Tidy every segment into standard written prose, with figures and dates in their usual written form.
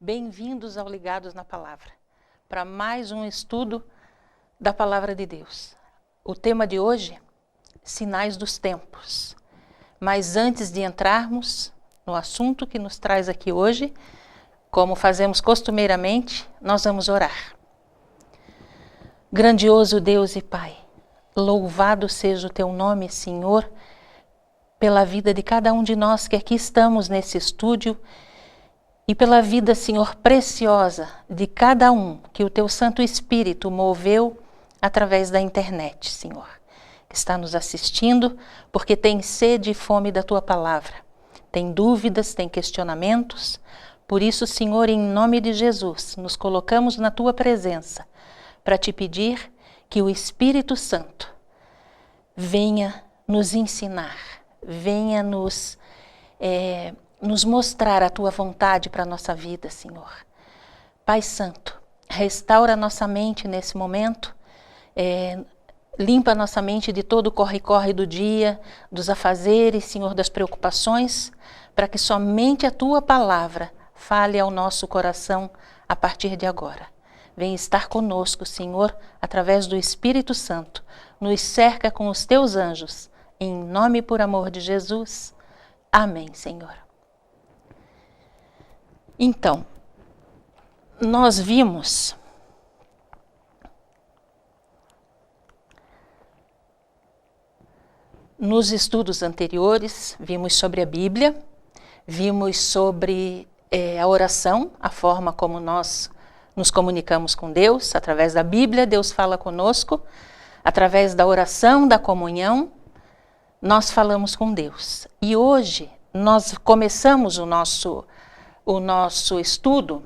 Bem-vindos ao Ligados na Palavra, para mais um estudo da Palavra de Deus. O tema de hoje, Sinais dos Tempos. Mas antes de entrarmos no assunto que nos traz aqui hoje, como fazemos costumeiramente, nós vamos orar. Grandioso Deus e Pai, louvado seja o Teu nome, Senhor, pela vida de cada um de nós que aqui estamos nesse estúdio e pela vida, Senhor, preciosa de cada um que o Teu Santo Espírito moveu através da internet, Senhor, que está nos assistindo porque tem sede e fome da Tua Palavra, tem dúvidas, tem questionamentos. Por isso, Senhor, em nome de Jesus, nos colocamos na Tua presença para Te pedir que o Espírito Santo venha nos ensinar, venha nos mostrar a Tua vontade para a nossa vida, Senhor. Pai Santo, restaura a nossa mente nesse momento, limpa a nossa mente de todo o corre-corre do dia, dos afazeres, Senhor, das preocupações, para que somente a Tua palavra fale ao nosso coração a partir de agora. Vem estar conosco, Senhor, através do Espírito Santo. Nos cerca com os Teus anjos, em nome e por amor de Jesus. Amém, Senhor. Então, nós vimos nos estudos anteriores, vimos sobre a Bíblia, vimos sobre a oração, a forma como nós nos comunicamos com Deus. Através da Bíblia, Deus fala conosco. Através da oração, da comunhão, nós falamos com Deus. E hoje nós começamos o nosso estudo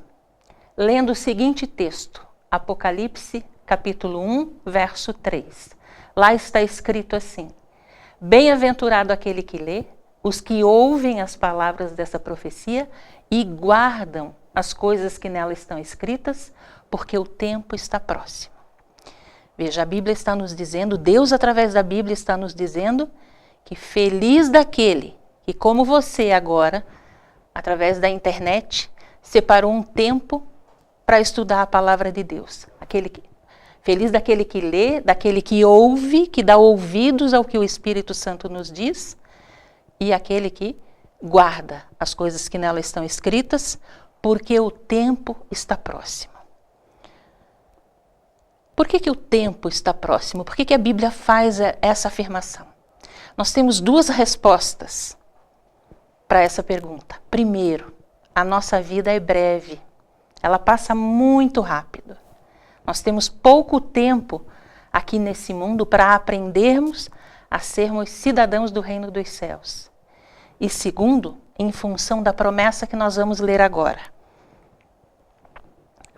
lendo o seguinte texto, Apocalipse, capítulo 1, verso 3. Lá está escrito assim: Bem-aventurado aquele que lê, os que ouvem as palavras dessa profecia e guardam as coisas que nela estão escritas, porque o tempo está próximo. Veja, a Bíblia está nos dizendo, Deus através da Bíblia está nos dizendo que feliz daquele que, como você agora, através da internet, separou um tempo para estudar a palavra de Deus. Feliz daquele que lê, daquele que ouve, que dá ouvidos ao que o Espírito Santo nos diz, e aquele que guarda as coisas que nela estão escritas, porque o tempo está próximo. Por que o tempo está próximo? Por que a Bíblia faz essa afirmação? Nós temos duas respostas para essa pergunta. Primeiro, a nossa vida é breve, ela passa muito rápido. Nós temos pouco tempo aqui nesse mundo para aprendermos a sermos cidadãos do reino dos céus. E segundo, em função da promessa que nós vamos ler agora.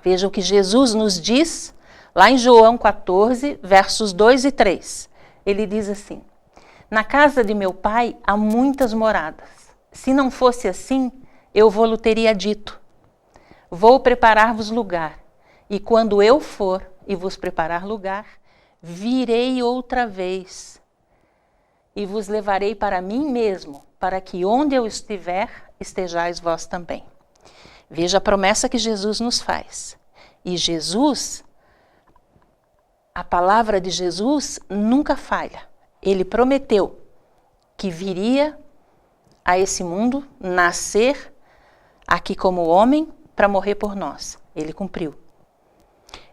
Veja o que Jesus nos diz lá em João 14, versos 2 e 3. Ele diz assim: Na casa de meu Pai há muitas moradas. Se não fosse assim, eu vou-lhe teria dito: Vou preparar-vos lugar, e quando eu for e vos preparar lugar, virei outra vez e vos levarei para mim mesmo, para que onde eu estiver, estejais vós também. Veja a promessa que Jesus nos faz. E Jesus, a palavra de Jesus nunca falha. Ele prometeu que viria a esse mundo, nascer aqui como homem para morrer por nós. Ele cumpriu.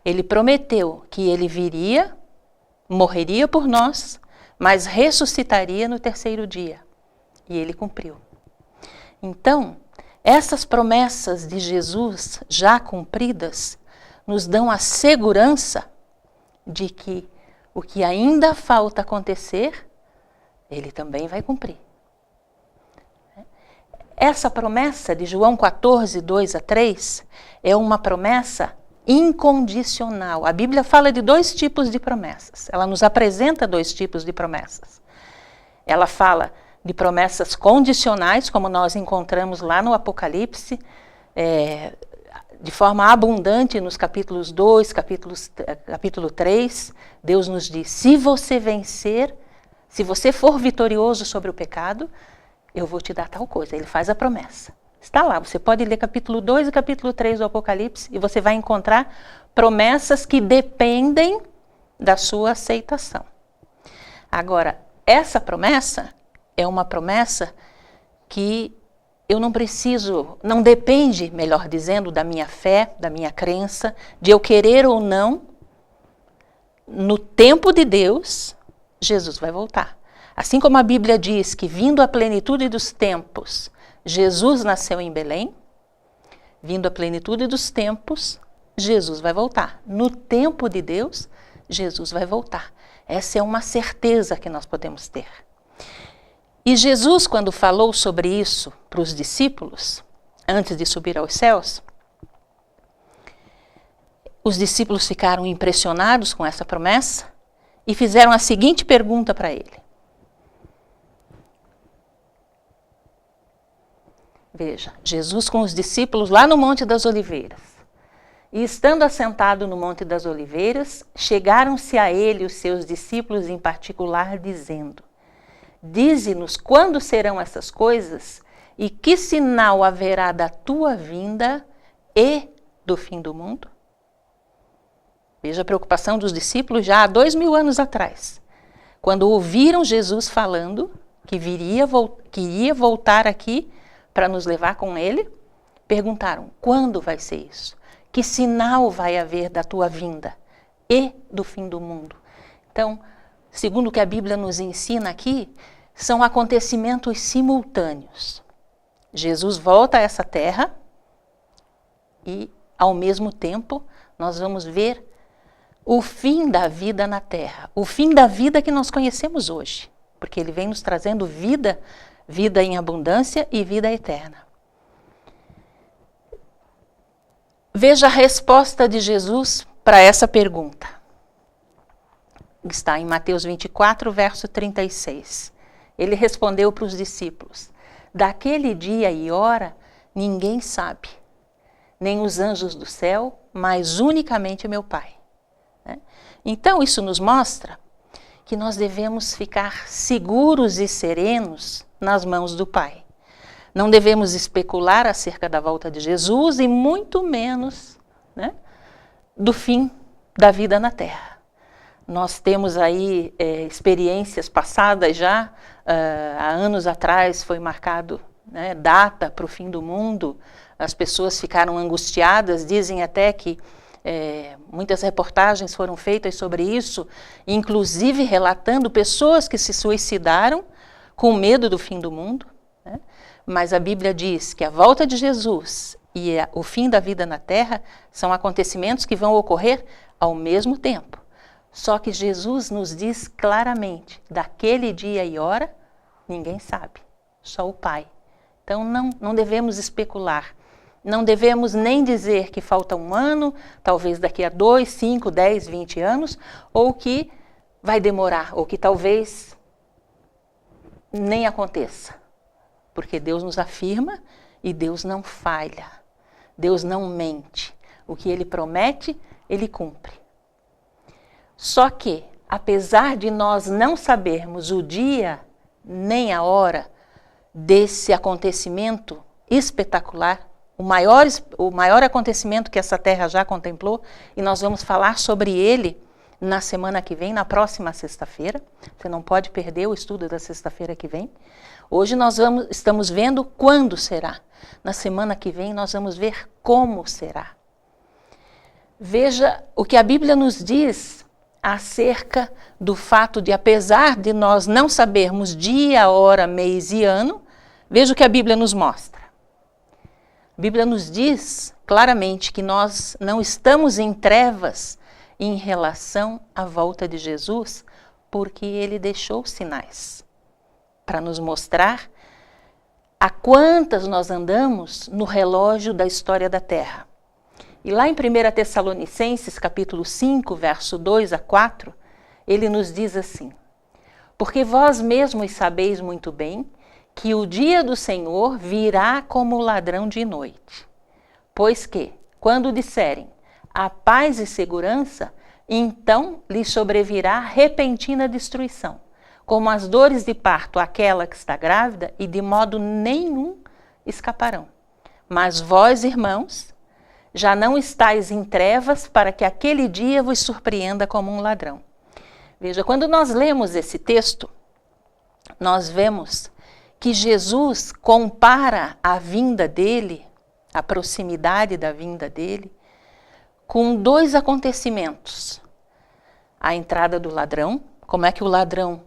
Ele prometeu que ele viria, morreria por nós, mas ressuscitaria no terceiro dia. E ele cumpriu. Então, essas promessas de Jesus já cumpridas nos dão a segurança de que o que ainda falta acontecer, ele também vai cumprir. Essa promessa de João 14, 2 a 3, é uma promessa incondicional. A Bíblia fala de dois tipos de promessas. Ela nos apresenta dois tipos de promessas. Ela fala de promessas condicionais, como nós encontramos lá no Apocalipse, de forma abundante nos capítulos 2, capítulo 3. Deus nos diz: se você vencer, se você for vitorioso sobre o pecado, eu vou te dar tal coisa. Ele faz a promessa. Está lá, você pode ler capítulo 2 e capítulo 3 do Apocalipse e você vai encontrar promessas que dependem da sua aceitação. Agora, essa promessa é uma promessa que eu não preciso, não depende, melhor dizendo, da minha fé, da minha crença, de eu querer ou não. No tempo de Deus, Jesus vai voltar. Assim como a Bíblia diz que, vindo a plenitude dos tempos, Jesus nasceu em Belém, vindo a plenitude dos tempos, Jesus vai voltar. No tempo de Deus, Jesus vai voltar. Essa é uma certeza que nós podemos ter. E Jesus, quando falou sobre isso para os discípulos, antes de subir aos céus, os discípulos ficaram impressionados com essa promessa e fizeram a seguinte pergunta para ele. Veja, Jesus com os discípulos lá no Monte das Oliveiras. E estando assentado no Monte das Oliveiras, chegaram-se a ele os seus discípulos em particular, dizendo: Dize-nos quando serão essas coisas e que sinal haverá da tua vinda e do fim do mundo? Veja a preocupação dos discípulos já há 2000 anos atrás, quando ouviram Jesus falando que iria voltar aqui para nos levar com ele, perguntaram: quando vai ser isso? Que sinal vai haver da tua vinda e do fim do mundo? Então, segundo o que a Bíblia nos ensina aqui, são acontecimentos simultâneos. Jesus volta a essa terra e, ao mesmo tempo, nós vamos ver o fim da vida na terra, o fim da vida que nós conhecemos hoje, porque ele vem nos trazendo vida em abundância e vida eterna. Veja a resposta de Jesus para essa pergunta. Está em Mateus 24, verso 36. Ele respondeu para os discípulos: daquele dia e hora ninguém sabe, nem os anjos do céu, mas unicamente meu Pai. Então isso nos mostra que nós devemos ficar seguros e serenos nas mãos do Pai. Não devemos especular acerca da volta de Jesus e muito menos, do fim da vida na Terra. Nós temos aí experiências passadas já, há anos atrás foi marcado data para o fim do mundo, as pessoas ficaram angustiadas, dizem até que muitas reportagens foram feitas sobre isso, inclusive relatando pessoas que se suicidaram com medo do fim do mundo. Mas a Bíblia diz que a volta de Jesus e o fim da vida na terra são acontecimentos que vão ocorrer ao mesmo tempo. Só que Jesus nos diz claramente, daquele dia e hora, ninguém sabe, só o Pai. Então não devemos especular, não devemos nem dizer que falta um ano, talvez daqui a 2, 5, 10, 20 anos, ou que vai demorar, ou que talvez nem aconteça. Porque Deus nos afirma e Deus não falha, Deus não mente. O que Ele promete, Ele cumpre. Só que, apesar de nós não sabermos o dia nem a hora desse acontecimento espetacular, o maior acontecimento que essa terra já contemplou, e nós vamos falar sobre ele na semana que vem, na próxima sexta-feira. Você não pode perder o estudo da sexta-feira que vem. Hoje nós estamos vendo quando será. Na semana que vem nós vamos ver como será. Veja o que a Bíblia nos diz acerca do fato de, apesar de nós não sabermos dia, hora, mês e ano, veja o que a Bíblia nos mostra. A Bíblia nos diz claramente que nós não estamos em trevas em relação à volta de Jesus, porque ele deixou sinais para nos mostrar a quantas nós andamos no relógio da história da Terra. E lá em 1 Tessalonicenses, capítulo 5, verso 2 a 4, ele nos diz assim: porque vós mesmos sabeis muito bem que o dia do Senhor virá como ladrão de noite. Pois que, quando disserem a paz e segurança, então lhes sobrevirá repentina destruição, como as dores de parto àquela que está grávida, e de modo nenhum escaparão. Mas vós, irmãos, já não estáis em trevas para que aquele dia vos surpreenda como um ladrão. Veja, quando nós lemos esse texto, nós vemos que Jesus compara a vinda dele, a proximidade da vinda dele, com dois acontecimentos. A entrada do ladrão, como é que o ladrão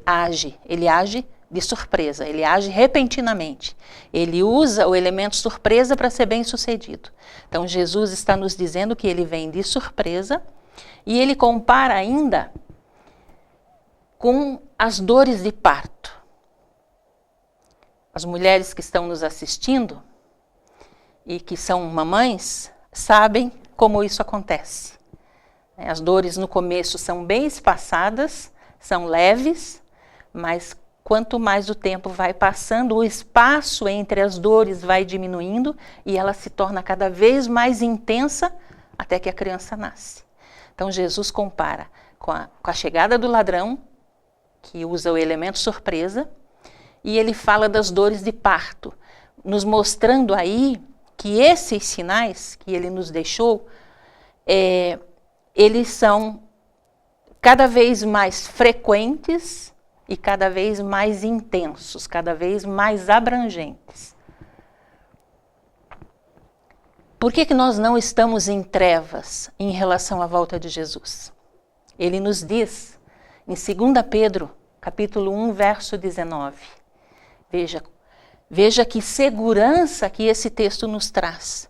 age? Ele age de surpresa, ele age repentinamente. Ele usa o elemento surpresa para ser bem sucedido. Então Jesus está nos dizendo que ele vem de surpresa e ele compara ainda com as dores de parto. As mulheres que estão nos assistindo e que são mamães sabem como isso acontece. As dores no começo são bem espaçadas, são leves, mas quanto mais o tempo vai passando, o espaço entre as dores vai diminuindo e ela se torna cada vez mais intensa até que a criança nasce. Então Jesus compara com a chegada do ladrão, que usa o elemento surpresa, e ele fala das dores de parto, nos mostrando aí que esses sinais que ele nos deixou, eles são cada vez mais frequentes e cada vez mais intensos, cada vez mais abrangentes. Por que nós não estamos em trevas em relação à volta de Jesus? Ele nos diz, em 2 Pedro, capítulo 1, verso 19. Veja que segurança que esse texto nos traz.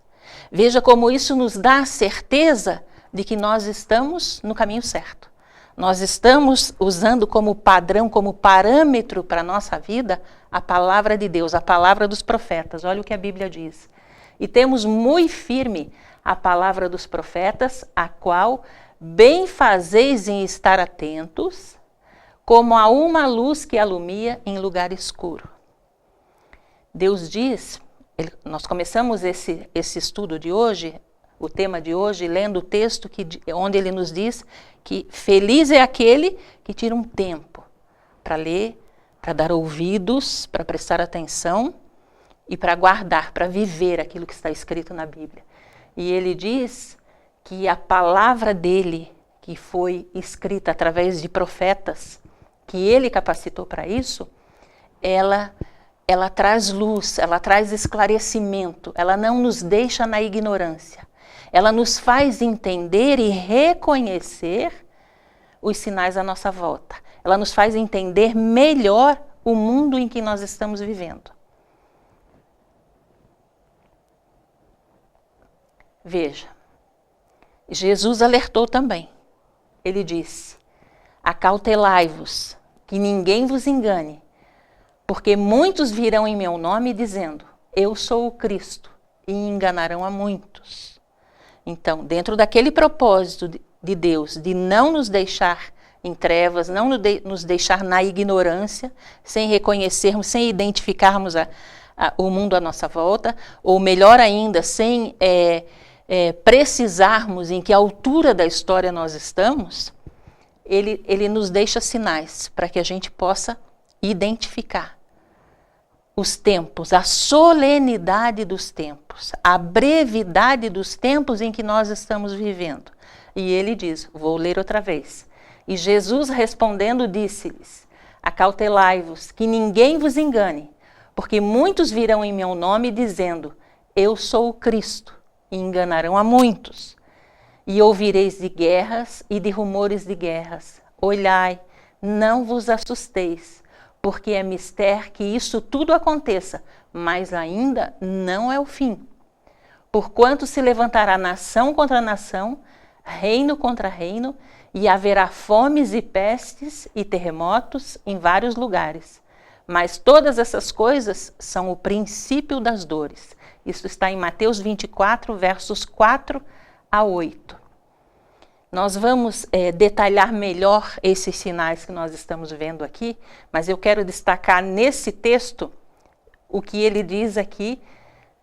Veja como isso nos dá a certeza de que nós estamos no caminho certo. Nós estamos usando como padrão, como parâmetro para a nossa vida, a palavra de Deus, a palavra dos profetas. Olha o que a Bíblia diz. E temos muito firme a palavra dos profetas, a qual bem fazeis em estar atentos, como a uma luz que alumia em lugar escuro. Deus diz, nós começamos esse estudo de hoje, o tema de hoje, lendo o texto onde ele nos diz que feliz é aquele que tira um tempo para ler, para dar ouvidos, para prestar atenção e para guardar, para viver aquilo que está escrito na Bíblia. E ele diz que a palavra dele, que foi escrita através de profetas, que ele capacitou para isso, ela traz luz, ela traz esclarecimento, ela não nos deixa na ignorância. Ela nos faz entender e reconhecer os sinais à nossa volta. Ela nos faz entender melhor o mundo em que nós estamos vivendo. Veja, Jesus alertou também. Ele disse: acautelai-vos, que ninguém vos engane, porque muitos virão em meu nome dizendo, eu sou o Cristo, e enganarão a muitos. Então, dentro daquele propósito de Deus, de não nos deixar em trevas, não nos deixar na ignorância, sem reconhecermos, sem identificarmos o mundo à nossa volta, ou melhor ainda, sem precisarmos em que altura da história nós estamos, ele nos deixa sinais para que a gente possa identificar os tempos, a solenidade dos tempos, a brevidade dos tempos em que nós estamos vivendo. E ele diz, vou ler outra vez. E Jesus respondendo disse-lhes, acautelai-vos, que ninguém vos engane, porque muitos virão em meu nome dizendo, eu sou o Cristo, e enganarão a muitos. E ouvireis de guerras e de rumores de guerras. Olhai, não vos assusteis, porque é mister que isso tudo aconteça, mas ainda não é o fim. Porquanto se levantará nação contra nação, reino contra reino, e haverá fomes e pestes e terremotos em vários lugares. Mas todas essas coisas são o princípio das dores. Isso está em Mateus 24, versos 4 a 8. Nós vamos detalhar melhor esses sinais que nós estamos vendo aqui, mas eu quero destacar nesse texto o que ele diz aqui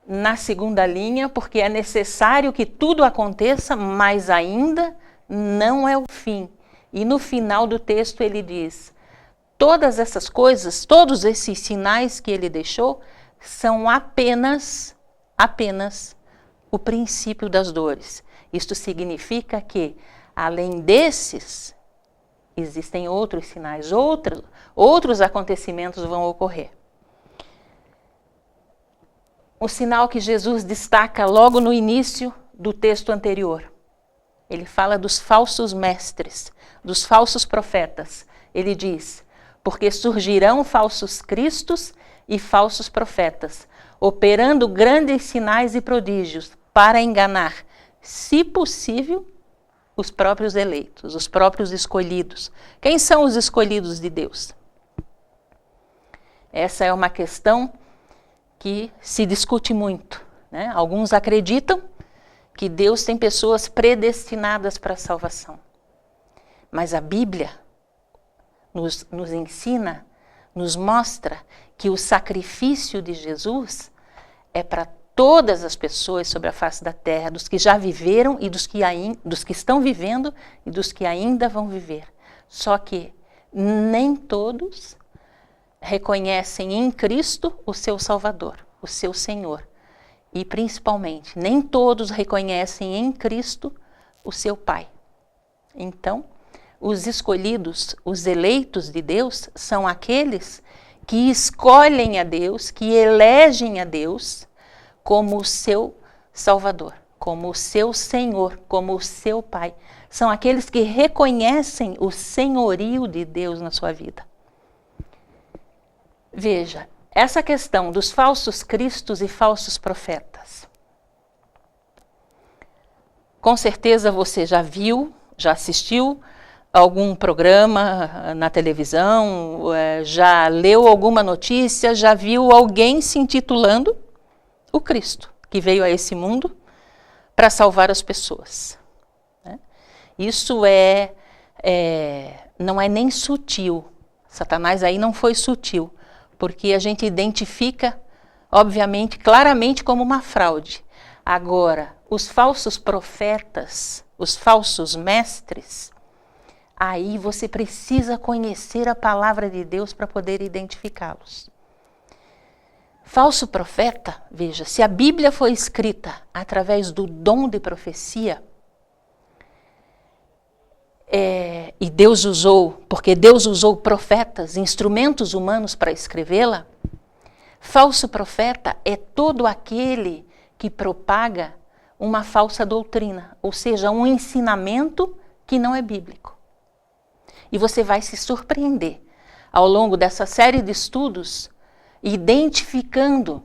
na segunda linha, porque é necessário que tudo aconteça, mas ainda não é o fim. E no final do texto ele diz, todas essas coisas, todos esses sinais que ele deixou, são apenas apenas o princípio das dores. Isto significa que, além desses, existem outros sinais, outros acontecimentos vão ocorrer. O sinal que Jesus destaca logo no início do texto anterior. Ele fala dos falsos mestres, dos falsos profetas. Ele diz, porque surgirão falsos cristos e falsos profetas, operando grandes sinais e prodígios para enganar, se possível, os próprios eleitos, os próprios escolhidos. Quem são os escolhidos de Deus? Essa é uma questão que se discute muito, né? Alguns acreditam que Deus tem pessoas predestinadas para a salvação. Mas a Bíblia nos ensina, nos mostra que o sacrifício de Jesus é para todas as pessoas sobre a face da terra, dos que já viveram e dos que estão vivendo e dos que ainda vão viver. Só que nem todos reconhecem em Cristo o seu Salvador, o seu Senhor. E principalmente, nem todos reconhecem em Cristo o seu Pai. Então, os escolhidos, os eleitos de Deus, são aqueles que escolhem a Deus, que elegem a Deus como o seu Salvador, como o seu Senhor, como o seu Pai. São aqueles que reconhecem o senhorio de Deus na sua vida. Veja, essa questão dos falsos cristos e falsos profetas. Com certeza você já viu, já assistiu algum programa na televisão, já leu alguma notícia, já viu alguém se intitulando o Cristo, que veio a esse mundo para salvar as pessoas. Isso não é nem sutil. Satanás aí não foi sutil, porque a gente identifica, obviamente, claramente como uma fraude. Agora, os falsos profetas, os falsos mestres, aí você precisa conhecer a palavra de Deus para poder identificá-los. Falso profeta, veja, se a Bíblia foi escrita através do dom de profecia, e Deus usou, porque Deus usou profetas, instrumentos humanos para escrevê-la, falso profeta é todo aquele que propaga uma falsa doutrina, ou seja, um ensinamento que não é bíblico. E você vai se surpreender ao longo dessa série de estudos, identificando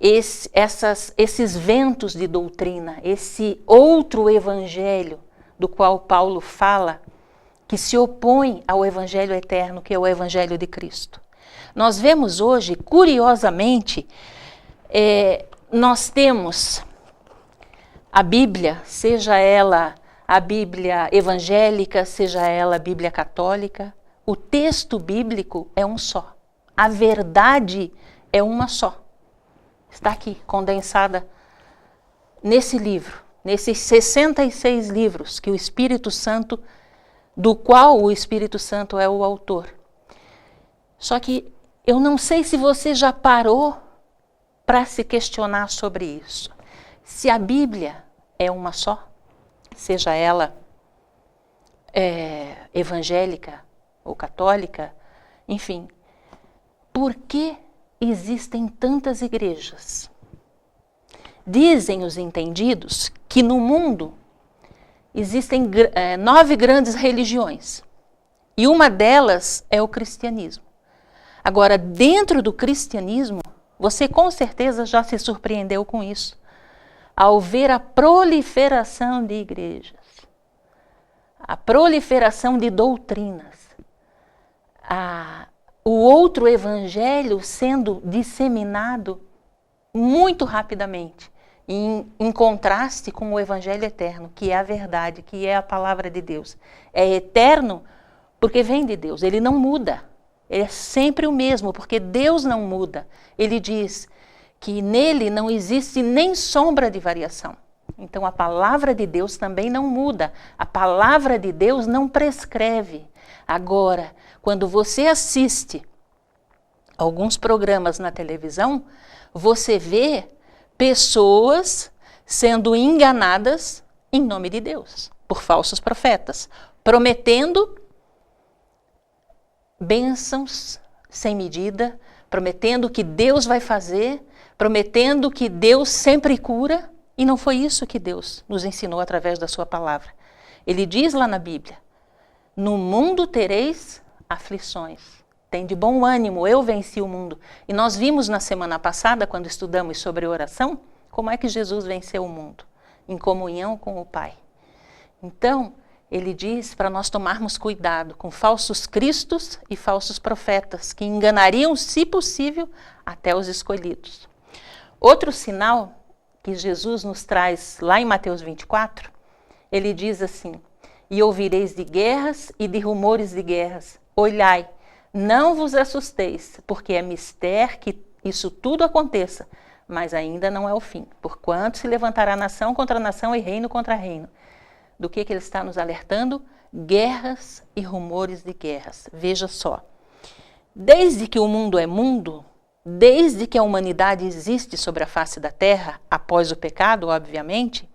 esses ventos de doutrina, esse outro evangelho do qual Paulo fala, que se opõe ao evangelho eterno, que é o evangelho de Cristo. Nós vemos hoje, curiosamente, nós temos a Bíblia, seja ela a Bíblia evangélica, seja ela a Bíblia católica, o texto bíblico é um só. A verdade é uma só. Está aqui, condensada nesse livro, nesses 66 livros que o Espírito Santo, do qual o Espírito Santo é o autor. Só que eu não sei se você já parou para se questionar sobre isso. Se a Bíblia é uma só, seja ela evangélica ou católica, enfim, por que existem tantas igrejas? Dizem os entendidos que no mundo existem 9 grandes religiões e uma delas é o cristianismo. Agora, dentro do cristianismo, você com certeza já se surpreendeu com isso, ao ver a proliferação de igrejas, a proliferação de doutrinas, o outro evangelho sendo disseminado muito rapidamente, em contraste com o evangelho eterno, que é a verdade, que é a palavra de Deus. É eterno porque vem de Deus, ele não muda, ele é sempre o mesmo, porque Deus não muda. Ele diz que nele não existe nem sombra de variação. Então a palavra de Deus também não muda, a palavra de Deus não prescreve. Agora, quando você assiste alguns programas na televisão, você vê pessoas sendo enganadas em nome de Deus, por falsos profetas, prometendo bênçãos sem medida, prometendo que Deus vai fazer, prometendo que Deus sempre cura, e não foi isso que Deus nos ensinou através da sua palavra. Ele diz lá na Bíblia: no mundo tereis aflições, tem de bom ânimo, eu venci o mundo. E nós vimos na semana passada, quando estudamos sobre oração, como é que Jesus venceu o mundo, em comunhão com o Pai. Então, ele diz para nós tomarmos cuidado com falsos cristos e falsos profetas, que enganariam, se possível, até os escolhidos. Outro sinal que Jesus nos traz lá em Mateus 24, ele diz assim: e ouvireis de guerras e de rumores de guerras. Olhai, não vos assusteis, porque é mister que isso tudo aconteça, mas ainda não é o fim. Porquanto se levantará nação contra nação e reino contra reino. Do que ele está nos alertando? Guerras e rumores de guerras. Veja só, desde que o mundo é mundo, desde que a humanidade existe sobre a face da terra, após o pecado, obviamente,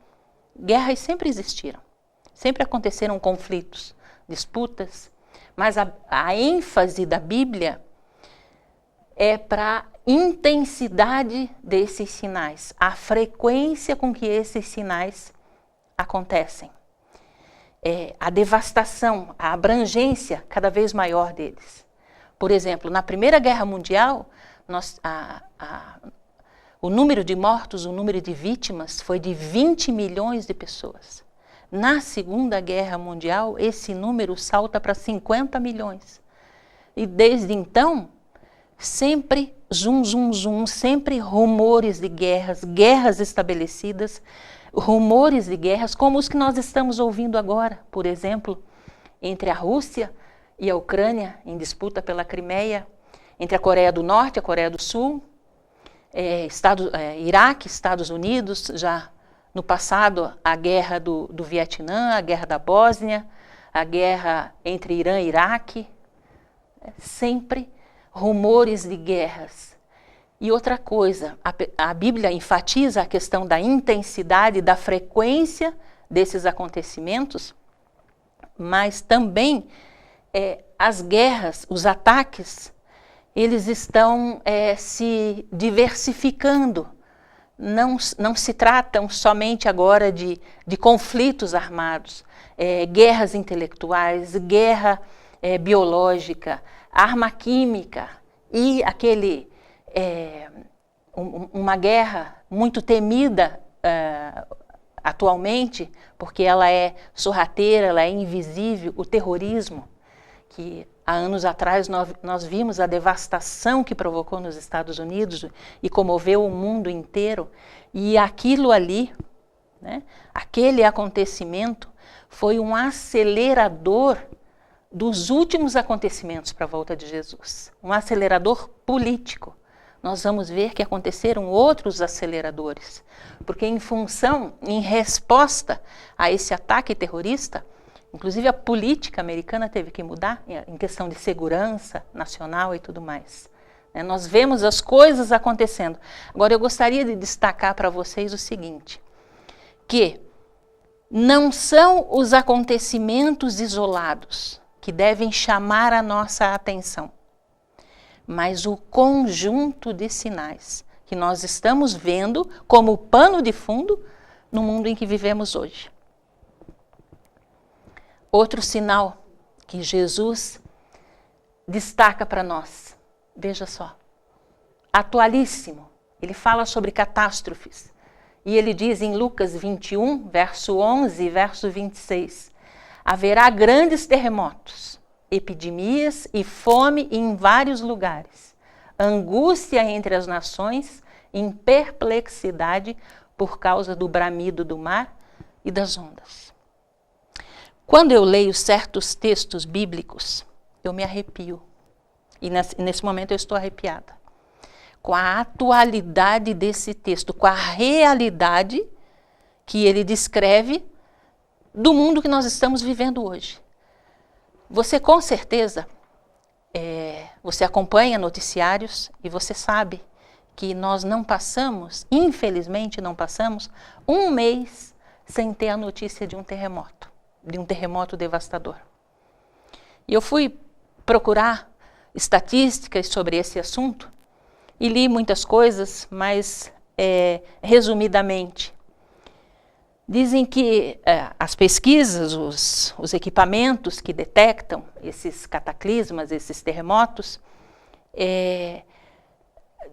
guerras sempre existiram. Sempre aconteceram conflitos, disputas, mas a ênfase da Bíblia é para a intensidade desses sinais, a frequência com que esses sinais acontecem. A devastação, a abrangência cada vez maior deles. Por exemplo, na Primeira Guerra Mundial, o número de mortos, o número de vítimas foi de 20 milhões de pessoas. Na Segunda Guerra Mundial, esse número salta para 50 milhões. E desde então, sempre sempre rumores de guerras, guerras estabelecidas, rumores de guerras, como os que nós estamos ouvindo agora, por exemplo, entre a Rússia e a Ucrânia, em disputa pela Crimeia, entre a Coreia do Norte e a Coreia do Sul, Iraque, Estados Unidos, já no passado a guerra do Vietnã, a guerra da Bósnia, a guerra entre Irã e Iraque, sempre rumores de guerras. E outra coisa, a Bíblia enfatiza a questão da intensidade, da frequência desses acontecimentos, mas também as guerras, os ataques, eles estão se diversificando. Não se tratam somente agora de conflitos armados, guerras intelectuais, guerra biológica, arma química e uma guerra muito temida atualmente, porque ela é sorrateira, ela é invisível, o terrorismo, que há anos atrás nós vimos a devastação que provocou nos Estados Unidos e comoveu o mundo inteiro, e aquilo ali, né, aquele acontecimento foi um acelerador dos últimos acontecimentos para a volta de Jesus, um acelerador político. Nós vamos ver que aconteceram outros aceleradores, porque em resposta a esse ataque terrorista, inclusive a política americana teve que mudar em questão de segurança nacional e tudo mais. Nós vemos as coisas acontecendo. Agora eu gostaria de destacar para vocês o seguinte, que não são os acontecimentos isolados que devem chamar a nossa atenção, mas o conjunto de sinais que nós estamos vendo como pano de fundo no mundo em que vivemos hoje. Outro sinal que Jesus destaca para nós, veja só, atualíssimo, ele fala sobre catástrofes, e ele diz em Lucas 21, verso 11 e verso 26, haverá grandes terremotos, epidemias e fome em vários lugares, angústia entre as nações, em perplexidade por causa do bramido do mar e das ondas. Quando eu leio certos textos bíblicos, eu me arrepio. E nesse momento eu estou arrepiada. Com a atualidade desse texto, com a realidade que ele descreve do mundo que nós estamos vivendo hoje. Você com certeza, você acompanha noticiários e você sabe que nós não passamos, infelizmente não passamos, um mês sem ter a notícia de um terremoto devastador. E eu fui procurar estatísticas sobre esse assunto e li muitas coisas, mas resumidamente, dizem que as pesquisas, os equipamentos que detectam esses cataclismas, esses terremotos,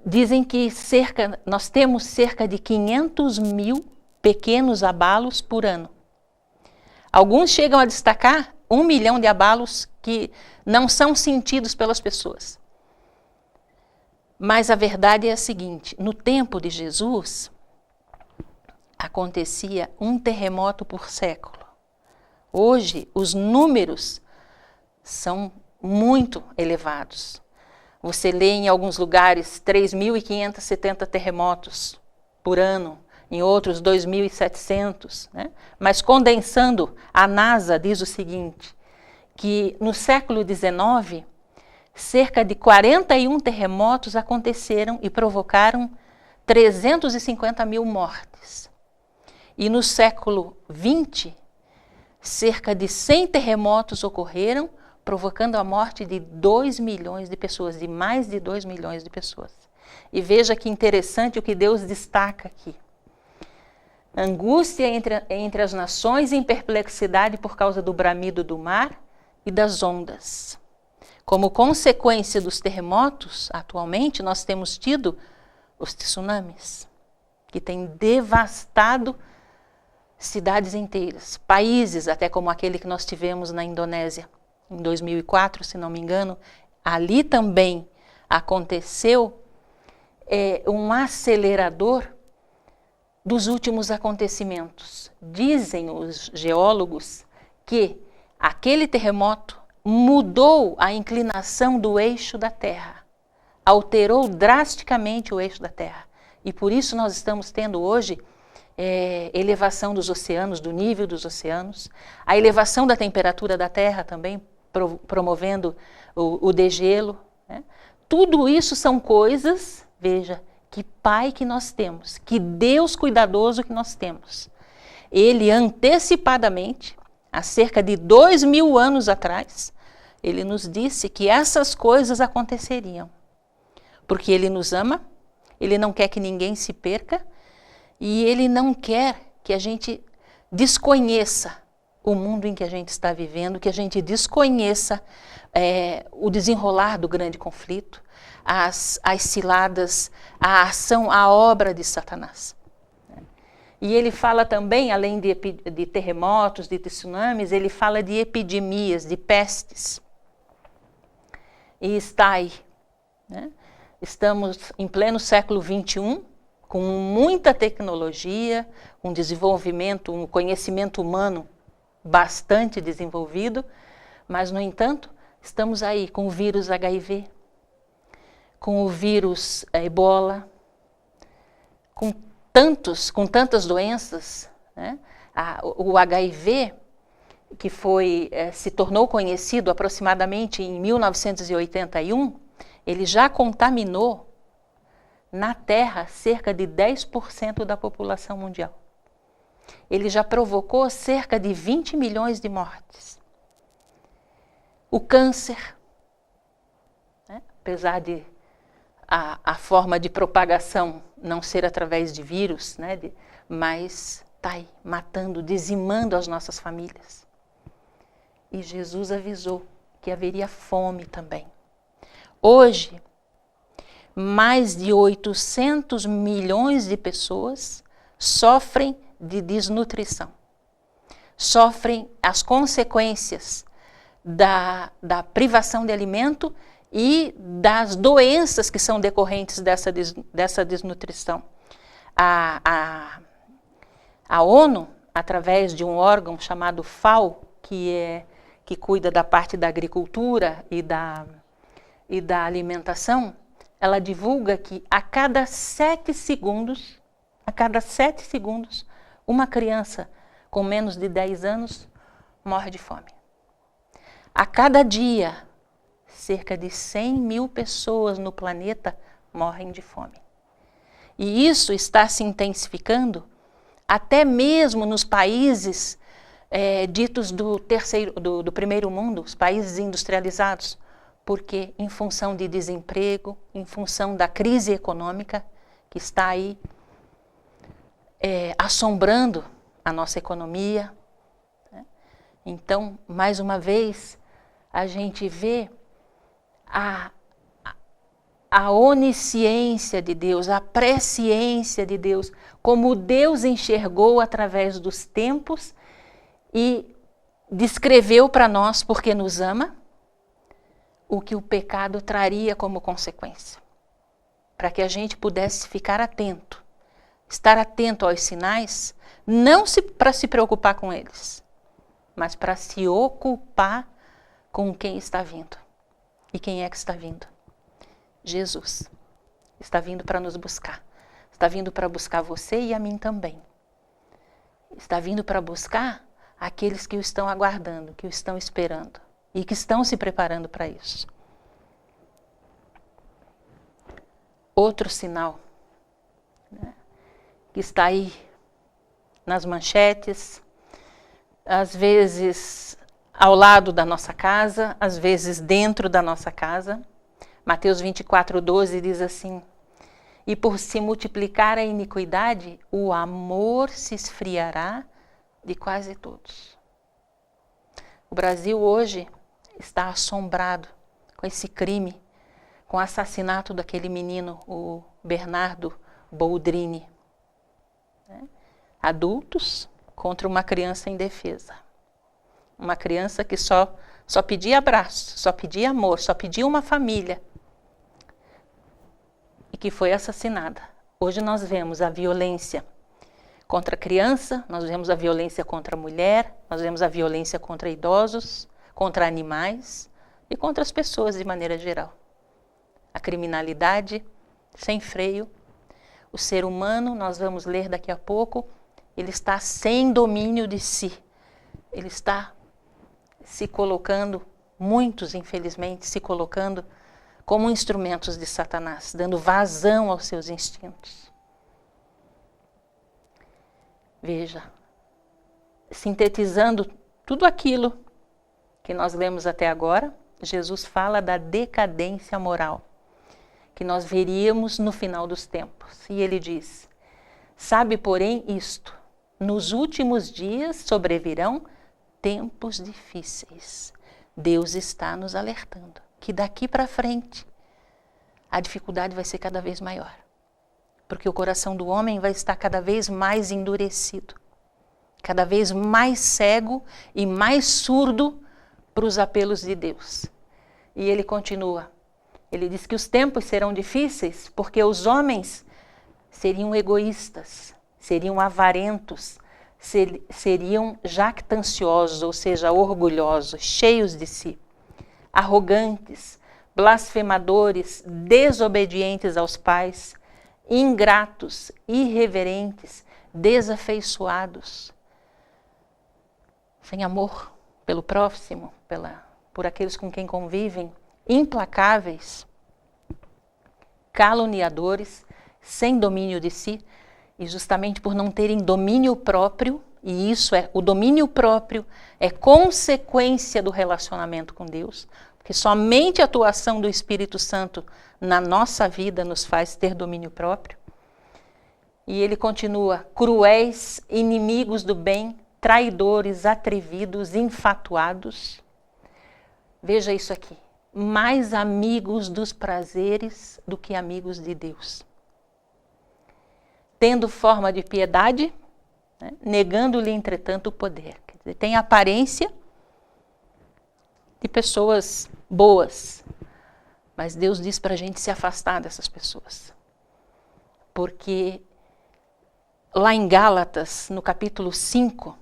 dizem que nós temos cerca de 500 mil pequenos abalos por ano. Alguns chegam a destacar 1 milhão de abalos que não são sentidos pelas pessoas. Mas a verdade é a seguinte: no tempo de Jesus, acontecia um terremoto por século. Hoje, os números são muito elevados. Você lê em alguns lugares 3.570 terremotos por ano, em outros 2.700, né? Mas condensando, a NASA diz o seguinte, que no século XIX, cerca de 41 terremotos aconteceram e provocaram 350 mil mortes. E no século XX, cerca de 100 terremotos ocorreram, provocando a morte de 2 milhões de pessoas, de mais de 2 milhões de pessoas. E veja que interessante o que Deus destaca aqui. Angústia entre as nações e perplexidade por causa do bramido do mar e das ondas. Como consequência dos terremotos, atualmente nós temos tido os tsunamis, que têm devastado cidades inteiras, países, até como aquele que nós tivemos na Indonésia, em 2004, se não me engano. Ali também aconteceu um acelerador dos últimos acontecimentos. Dizem os geólogos que aquele terremoto mudou a inclinação do eixo da Terra, alterou drasticamente o eixo da Terra. E por isso nós estamos tendo hoje elevação dos oceanos, do nível dos oceanos, a elevação da temperatura da Terra também, promovendo o degelo, né? Tudo isso são coisas, veja, que Pai que nós temos, que Deus cuidadoso que nós temos. Ele antecipadamente, há cerca de 2.000 anos atrás, ele nos disse que essas coisas aconteceriam. Porque ele nos ama, ele não quer que ninguém se perca, e ele não quer que a gente desconheça o mundo em que a gente está vivendo, que a gente desconheça o desenrolar do grande conflito, as ciladas, a ação, a obra de Satanás. E ele fala também, além de terremotos, de tsunamis, ele fala de epidemias, de pestes. E está aí, né? Estamos em pleno século XXI, com muita tecnologia, um desenvolvimento, um conhecimento humano bastante desenvolvido, mas, no entanto, estamos aí com o vírus HIV, com o vírus Ebola, com tantas doenças, né? O HIV, que se tornou conhecido aproximadamente em 1981, ele já contaminou na Terra cerca de 10% da população mundial. Ele já provocou cerca de 20 milhões de mortes. O câncer, né? Apesar de a forma de propagação não ser através de vírus, né? Mas está aí, matando, dizimando as nossas famílias. E Jesus avisou que haveria fome também. Hoje, mais de 800 milhões de pessoas sofrem de desnutrição. Sofrem as consequências da privação de alimento e das doenças que são decorrentes dessa desnutrição. A ONU, através de um órgão chamado FAO, que cuida da parte da agricultura e da alimentação, ela divulga que a cada 7 segundos, uma criança com menos de 10 anos morre de fome. A cada dia, cerca de 100 mil pessoas no planeta morrem de fome. E isso está se intensificando até mesmo nos países ditos do primeiro mundo, os países industrializados, porque em função de desemprego, em função da crise econômica que está aí assombrando a nossa economia. Né? Então, mais uma vez, a gente vê a onisciência de Deus, a presciência de Deus, como Deus enxergou através dos tempos e descreveu para nós, porque nos ama, o que o pecado traria como consequência. Para que a gente pudesse ficar atento, estar atento aos sinais, não para se preocupar com eles, mas para se ocupar com quem está vindo. E quem é que está vindo? Jesus. Está vindo para nos buscar. Está vindo para buscar você e a mim também. Está vindo para buscar aqueles que o estão aguardando, que o estão esperando e que estão se preparando para isso. Outro sinal, né, que está aí nas manchetes, às vezes ao lado da nossa casa, às vezes dentro da nossa casa. Mateus 24:12 diz assim: e por se multiplicar a iniquidade, o amor se esfriará de quase todos. O Brasil hoje está assombrado com esse crime, com o assassinato daquele menino, o Bernardo Boldrini. Né? Adultos contra uma criança indefesa. Uma criança que só pedia abraço, só pedia amor, só pedia uma família. E que foi assassinada. Hoje nós vemos a violência contra a criança, nós vemos a violência contra a mulher, nós vemos a violência contra idosos, contra animais e contra as pessoas de maneira geral. A criminalidade sem freio. O ser humano, nós vamos ler daqui a pouco, ele está sem domínio de si. Ele está se colocando, muitos infelizmente se colocando como instrumentos de Satanás, dando vazão aos seus instintos. Veja, sintetizando tudo aquilo que nós lemos até agora, Jesus fala da decadência moral, que nós veríamos no final dos tempos. E ele diz: sabe, porém, isto, nos últimos dias sobrevirão tempos difíceis. Deus está nos alertando que daqui para frente a dificuldade vai ser cada vez maior. Porque o coração do homem vai estar cada vez mais endurecido, cada vez mais cego e mais surdo para os apelos de Deus. E ele continua, ele diz que os tempos serão difíceis porque os homens seriam egoístas, seriam avarentos, seriam jactanciosos, ou seja, orgulhosos, cheios de si, arrogantes, blasfemadores, desobedientes aos pais, ingratos, irreverentes, desafeiçoados, sem amor pelo próximo, por aqueles com quem convivem, implacáveis, caluniadores, sem domínio de si, e justamente por não terem domínio próprio, e o domínio próprio é consequência do relacionamento com Deus, porque somente a atuação do Espírito Santo na nossa vida nos faz ter domínio próprio. E ele continua: cruéis, inimigos do bem, traidores, atrevidos, infatuados. Veja isso aqui: mais amigos dos prazeres do que amigos de Deus. Tendo forma de piedade, né, negando-lhe, entretanto, o poder. Quer dizer, tem aparência de pessoas boas, mas Deus diz para a gente se afastar dessas pessoas. Porque lá em Gálatas, no capítulo 5,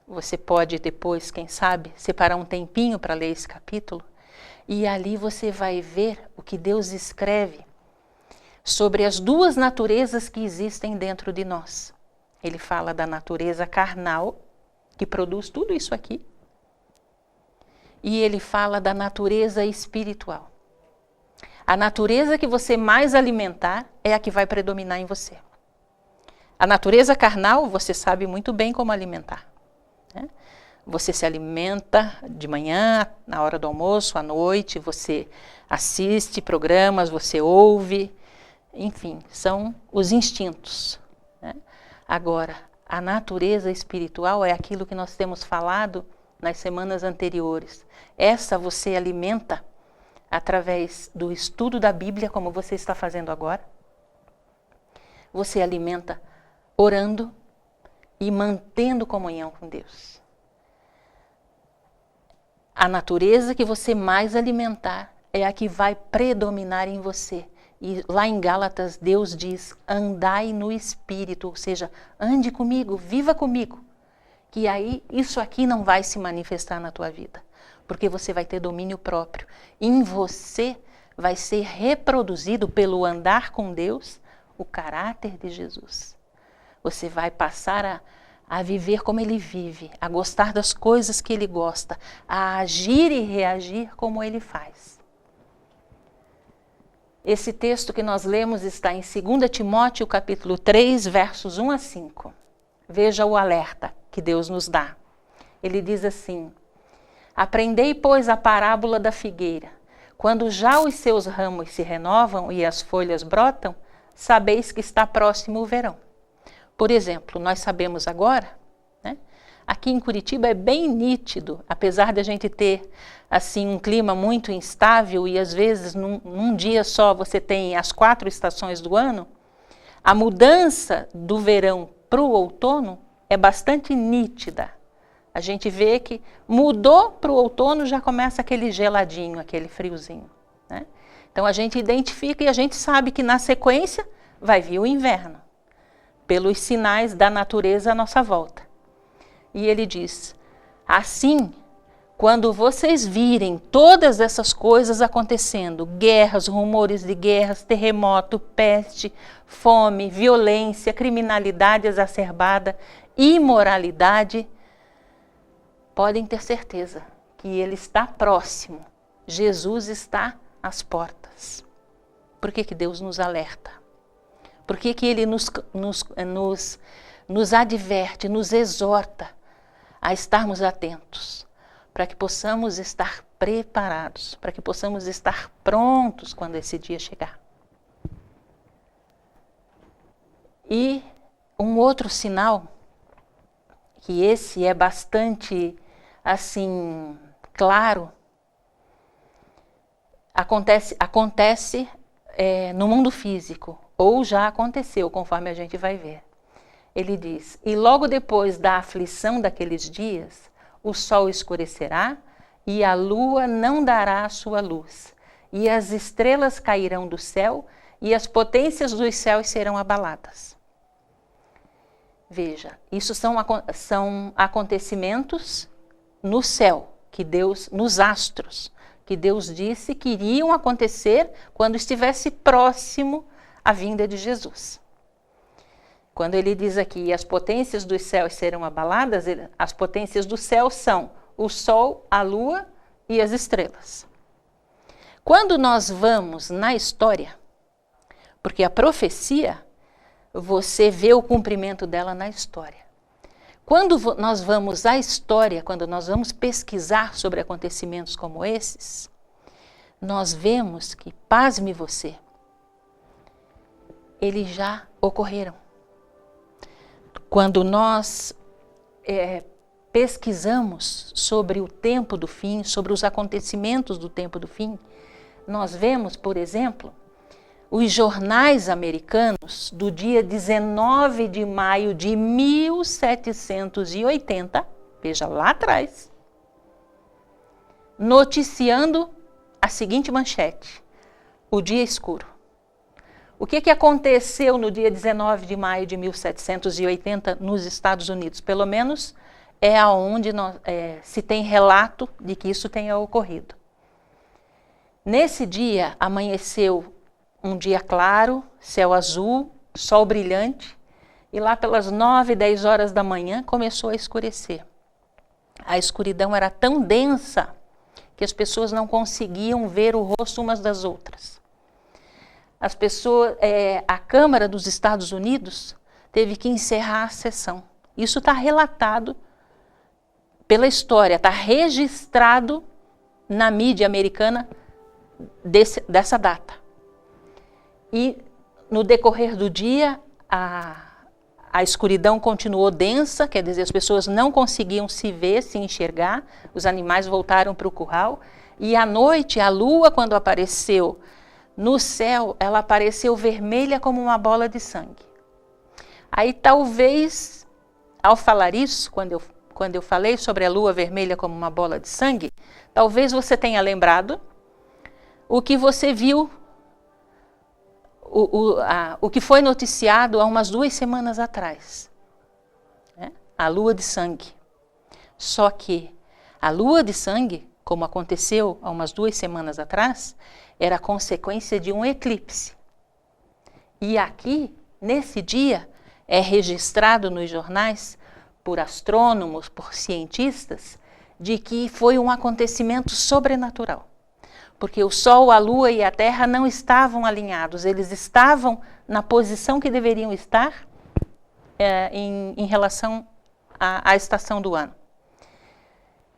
você pode depois, quem sabe, separar um tempinho para ler esse capítulo, e ali você vai ver o que Deus escreve sobre as duas naturezas que existem dentro de nós. Ele fala da natureza carnal, que produz tudo isso aqui, e ele fala da natureza espiritual. A natureza que você mais alimentar é a que vai predominar em você. A natureza carnal, você sabe muito bem como alimentar, né? Você se alimenta de manhã, na hora do almoço, à noite, você assiste programas, você ouve, enfim, são os instintos, né? Agora, a natureza espiritual é aquilo que nós temos falado nas semanas anteriores. Essa você alimenta através do estudo da Bíblia, como você está fazendo agora. Você alimenta orando e mantendo comunhão com Deus. A natureza que você mais alimentar é a que vai predominar em você. E lá em Gálatas, Deus diz, andai no Espírito, ou seja, ande comigo, viva comigo. Que aí isso aqui não vai se manifestar na tua vida, porque você vai ter domínio próprio. Em você vai ser reproduzido pelo andar com Deus o caráter de Jesus. Você vai passar a viver como ele vive, a gostar das coisas que ele gosta, a agir e reagir como ele faz. Esse texto que nós lemos está em 2 Timóteo, capítulo 3, versos 1 a 5. Veja o alerta que Deus nos dá. Ele diz assim: aprendei, pois, a parábola da figueira. Quando já os seus ramos se renovam e as folhas brotam, sabeis que está próximo o verão. Por exemplo, nós sabemos agora, né, aqui em Curitiba é bem nítido, apesar de a gente ter assim um clima muito instável e às vezes num dia só você tem as 4 estações do ano, a mudança do verão para o outono é bastante nítida. A gente vê que mudou para o outono, já começa aquele geladinho, aquele friozinho, né? Então a gente identifica e a gente sabe que na sequência vai vir o inverno, pelos sinais da natureza à nossa volta. E ele diz, assim, quando vocês virem todas essas coisas acontecendo, guerras, rumores de guerras, terremoto, peste, fome, violência, criminalidade exacerbada, imoralidade, podem ter certeza que ele está próximo. Jesus está às portas. Por que Deus nos alerta? Por que ele nos adverte, nos exorta a estarmos atentos, para que possamos estar preparados, para que possamos estar prontos quando esse dia chegar. E um outro sinal, que esse é bastante assim claro, acontece no mundo físico, ou já aconteceu, conforme a gente vai ver. Ele diz, e logo depois da aflição daqueles dias, o sol escurecerá e a lua não dará a sua luz, e as estrelas cairão do céu e as potências dos céus serão abaladas. Veja, isso são acontecimentos no céu, que Deus, nos astros, que Deus disse que iriam acontecer quando estivesse próximo a vinda de Jesus. Quando ele diz aqui, as potências dos céus serão abaladas, as potências do céu são o sol, a lua e as estrelas. Quando nós vamos na história, porque a profecia, você vê o cumprimento dela na história. Quando nós vamos à história, quando nós vamos pesquisar sobre acontecimentos como esses, nós vemos que, pasme você, eles já ocorreram. Quando nós pesquisamos sobre o tempo do fim, sobre os acontecimentos do tempo do fim, nós vemos, por exemplo, os jornais americanos do dia 19 de maio de 1780, veja lá atrás, noticiando a seguinte manchete: o dia escuro. O que aconteceu no dia 19 de maio de 1780 nos Estados Unidos? Pelo menos é aonde se tem relato de que isso tenha ocorrido. Nesse dia amanheceu um dia claro, céu azul, sol brilhante, e lá pelas 9, 10 horas da manhã começou a escurecer. A escuridão era tão densa que as pessoas não conseguiam ver o rosto umas das outras. as pessoas, a Câmara dos Estados Unidos teve que encerrar a sessão. Isso está relatado pela história, está registrado na mídia americana dessa data. E no decorrer do dia, a escuridão continuou densa, quer dizer, as pessoas não conseguiam se ver, se enxergar, os animais voltaram para o curral, e à noite, a lua, quando apareceu no céu, ela apareceu vermelha como uma bola de sangue. Aí talvez, ao falar isso, quando eu falei sobre a lua vermelha como uma bola de sangue, talvez você tenha lembrado o que você viu, o que foi noticiado há umas 2 semanas atrás, né? A lua de sangue. Só que a lua de sangue, como aconteceu há umas 2 semanas atrás, era consequência de um eclipse. E aqui, nesse dia, é registrado nos jornais, por astrônomos, por cientistas, de que foi um acontecimento sobrenatural. Porque o Sol, a Lua e a Terra não estavam alinhados, eles estavam na posição que deveriam estar em relação à estação do ano.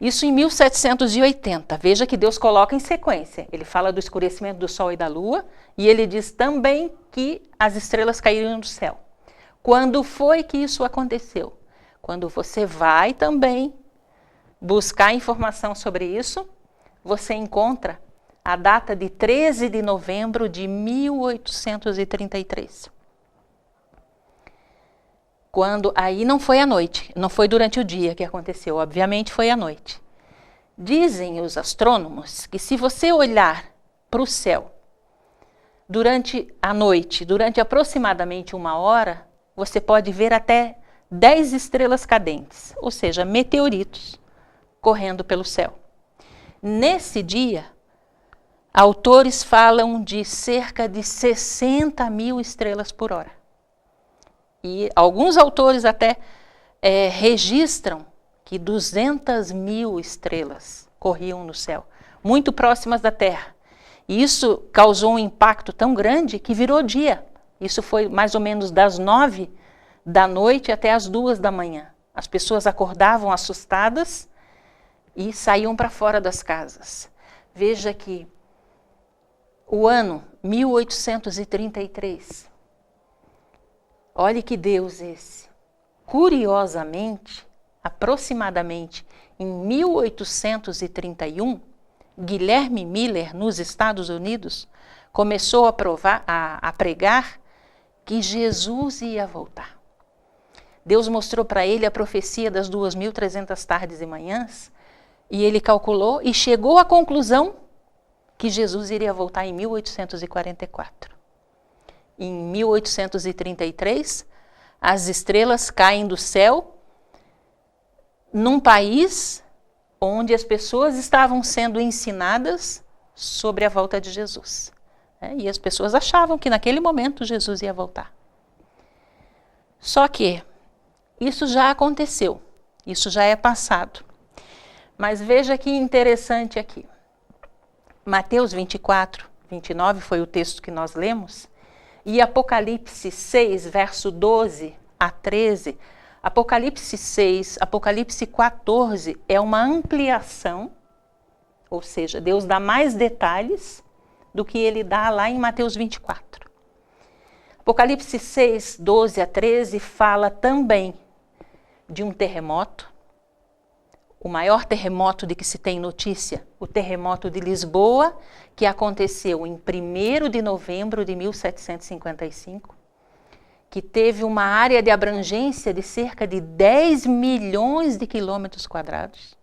Isso em 1780, veja que Deus coloca em sequência. Ele fala do escurecimento do Sol e da Lua, e ele diz também que as estrelas caíram do céu. Quando foi que isso aconteceu? Quando você vai também buscar informação sobre isso, você encontra a data de 13 de novembro de 1833. Aí não foi à noite, não foi durante o dia que aconteceu, obviamente foi à noite. Dizem os astrônomos que se você olhar para o céu durante a noite, durante aproximadamente 1 hora, você pode ver até 10 estrelas cadentes, ou seja, meteoritos correndo pelo céu. Nesse dia, autores falam de cerca de 60 mil estrelas por hora. E alguns autores até registram que 200 mil estrelas corriam no céu, muito próximas da Terra. E isso causou um impacto tão grande que virou dia. Isso foi mais ou menos das 9 da noite até as 2 da manhã. As pessoas acordavam assustadas e saíam para fora das casas. Veja que o ano 1833, olhe que Deus esse. Curiosamente, aproximadamente em 1831, Guilherme Miller, nos Estados Unidos, começou a pregar que Jesus ia voltar. Deus mostrou para ele a profecia das 2.300 tardes e manhãs, e ele calculou e chegou à conclusão que Jesus iria voltar em 1844. Em 1833, as estrelas caem do céu num país onde as pessoas estavam sendo ensinadas sobre a volta de Jesus. E as pessoas achavam que naquele momento Jesus ia voltar. Só que isso já aconteceu, isso já é passado. Mas veja que interessante aqui. Mateus 24, 29 foi o texto que nós lemos, e Apocalipse 6, verso 12 a 13, Apocalipse 6, Apocalipse 14 é uma ampliação, ou seja, Deus dá mais detalhes do que ele dá lá em Mateus 24. Apocalipse 6, 12 a 13 fala também de um terremoto, o maior terremoto de que se tem notícia, o terremoto de Lisboa, que aconteceu em 1º de novembro de 1755, que teve uma área de abrangência de cerca de 10 milhões de quilômetros quadrados.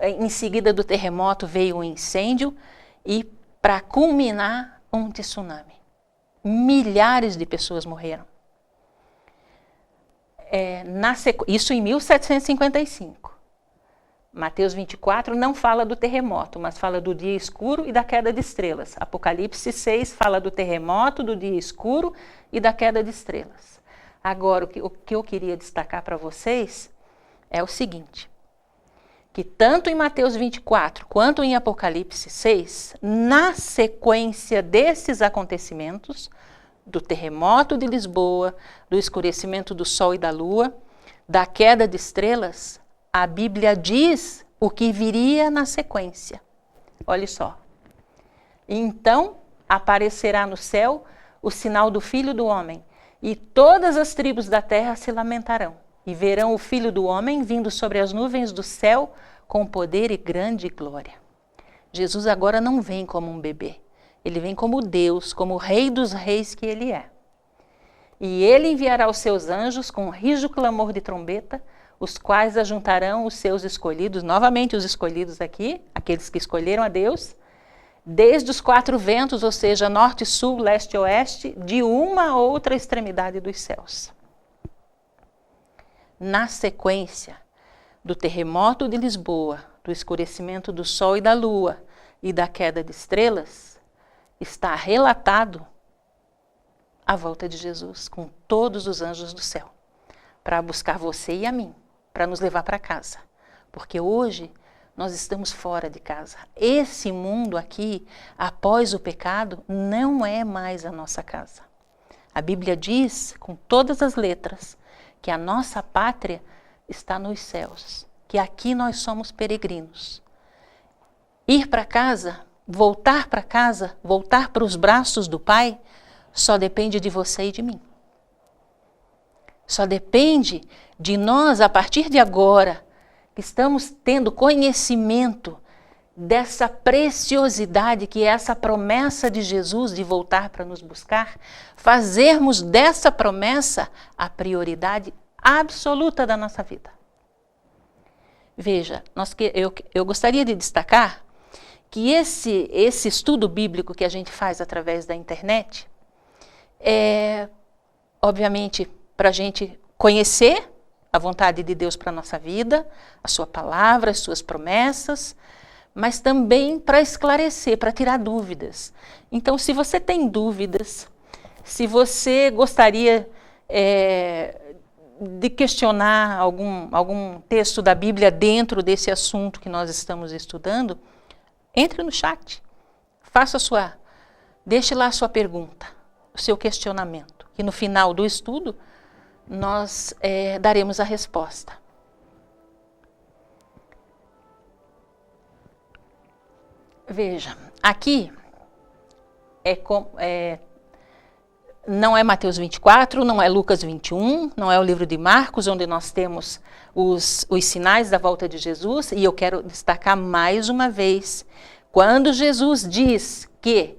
Em seguida do terremoto veio um incêndio e, para culminar, um tsunami. Milhares de pessoas morreram. Isso em 1755. Mateus 24 não fala do terremoto, mas fala do dia escuro e da queda de estrelas. Apocalipse 6 fala do terremoto, do dia escuro e da queda de estrelas. Agora, o que eu queria destacar para vocês é o seguinte, que tanto em Mateus 24 quanto em Apocalipse 6, na sequência desses acontecimentos, do terremoto de Lisboa, do escurecimento do sol e da lua, da queda de estrelas, a Bíblia diz o que viria na sequência. Olha só. Então aparecerá no céu o sinal do Filho do Homem, e todas as tribos da terra se lamentarão, e verão o Filho do Homem vindo sobre as nuvens do céu com poder e grande glória. Jesus agora não vem como um bebê, ele vem como Deus, como o Rei dos Reis que ele é. E ele enviará os seus anjos com um rijo clamor de trombeta, os quais ajuntarão os seus escolhidos, novamente os escolhidos aqui, aqueles que escolheram a Deus, desde os 4 ventos, ou seja, norte, sul, leste e oeste, de uma a outra extremidade dos céus. Na sequência do terremoto de Lisboa, do escurecimento do sol e da lua e da queda de estrelas, está relatado a volta de Jesus com todos os anjos do céu, para buscar você e a mim, para nos levar para casa. Porque hoje nós estamos fora de casa. Esse mundo aqui, após o pecado, não é mais a nossa casa. A Bíblia diz, com todas as letras, que a nossa pátria está nos céus, que aqui nós somos peregrinos. Ir para casa, voltar para os braços do Pai, só depende de você e de mim. Só depende de nós, a partir de agora, que estamos tendo conhecimento dessa preciosidade que é essa promessa de Jesus de voltar para nos buscar, fazermos dessa promessa a prioridade absoluta da nossa vida. Veja, eu gostaria de destacar que esse estudo bíblico que a gente faz através da internet é, obviamente, para a gente conhecer a vontade de Deus para a nossa vida, a sua palavra, as suas promessas, mas também para esclarecer, para tirar dúvidas. Então, se você tem dúvidas, se você gostaria de questionar algum texto da Bíblia dentro desse assunto que nós estamos estudando, entre no chat, deixe lá a sua pergunta, o seu questionamento, que no final do estudo nós daremos a resposta. Veja, aqui não é Mateus 24, não é Lucas 21, não é o livro de Marcos, onde nós temos os sinais da volta de Jesus, e eu quero destacar mais uma vez, quando Jesus diz que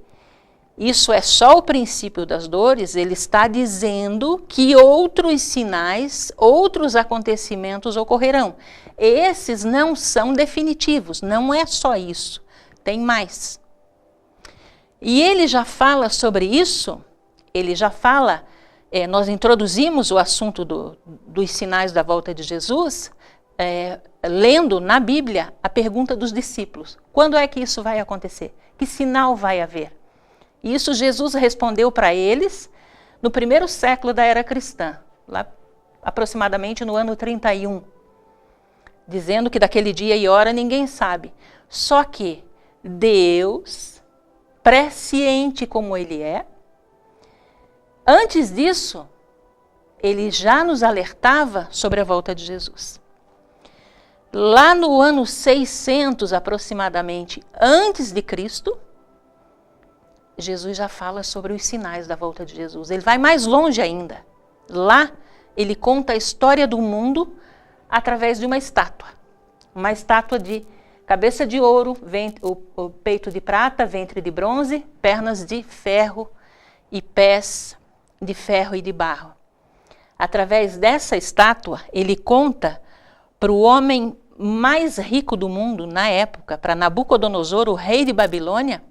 isso é só o princípio das dores, ele está dizendo que outros sinais, outros acontecimentos ocorrerão. Esses não são definitivos, não é só isso, tem mais. E ele já fala sobre isso, nós introduzimos o assunto dos sinais da volta de Jesus, lendo na Bíblia a pergunta dos discípulos. Quando é que isso vai acontecer? Que sinal vai haver? Isso Jesus respondeu para eles no 1º século da era cristã, lá aproximadamente no ano 31, dizendo que daquele dia e hora ninguém sabe. Só que Deus, presciente como Ele é, antes disso, Ele já nos alertava sobre a volta de Jesus. Lá no ano 600 aproximadamente antes de Cristo, Jesus já fala sobre os sinais da volta de Jesus. Ele vai mais longe ainda. Lá, ele conta a história do mundo através de uma estátua. Uma estátua de cabeça de ouro, o peito de prata, ventre de bronze, pernas de ferro e pés de ferro e de barro. Através dessa estátua, ele conta para o homem mais rico do mundo na época, para Nabucodonosor, o rei de Babilônia,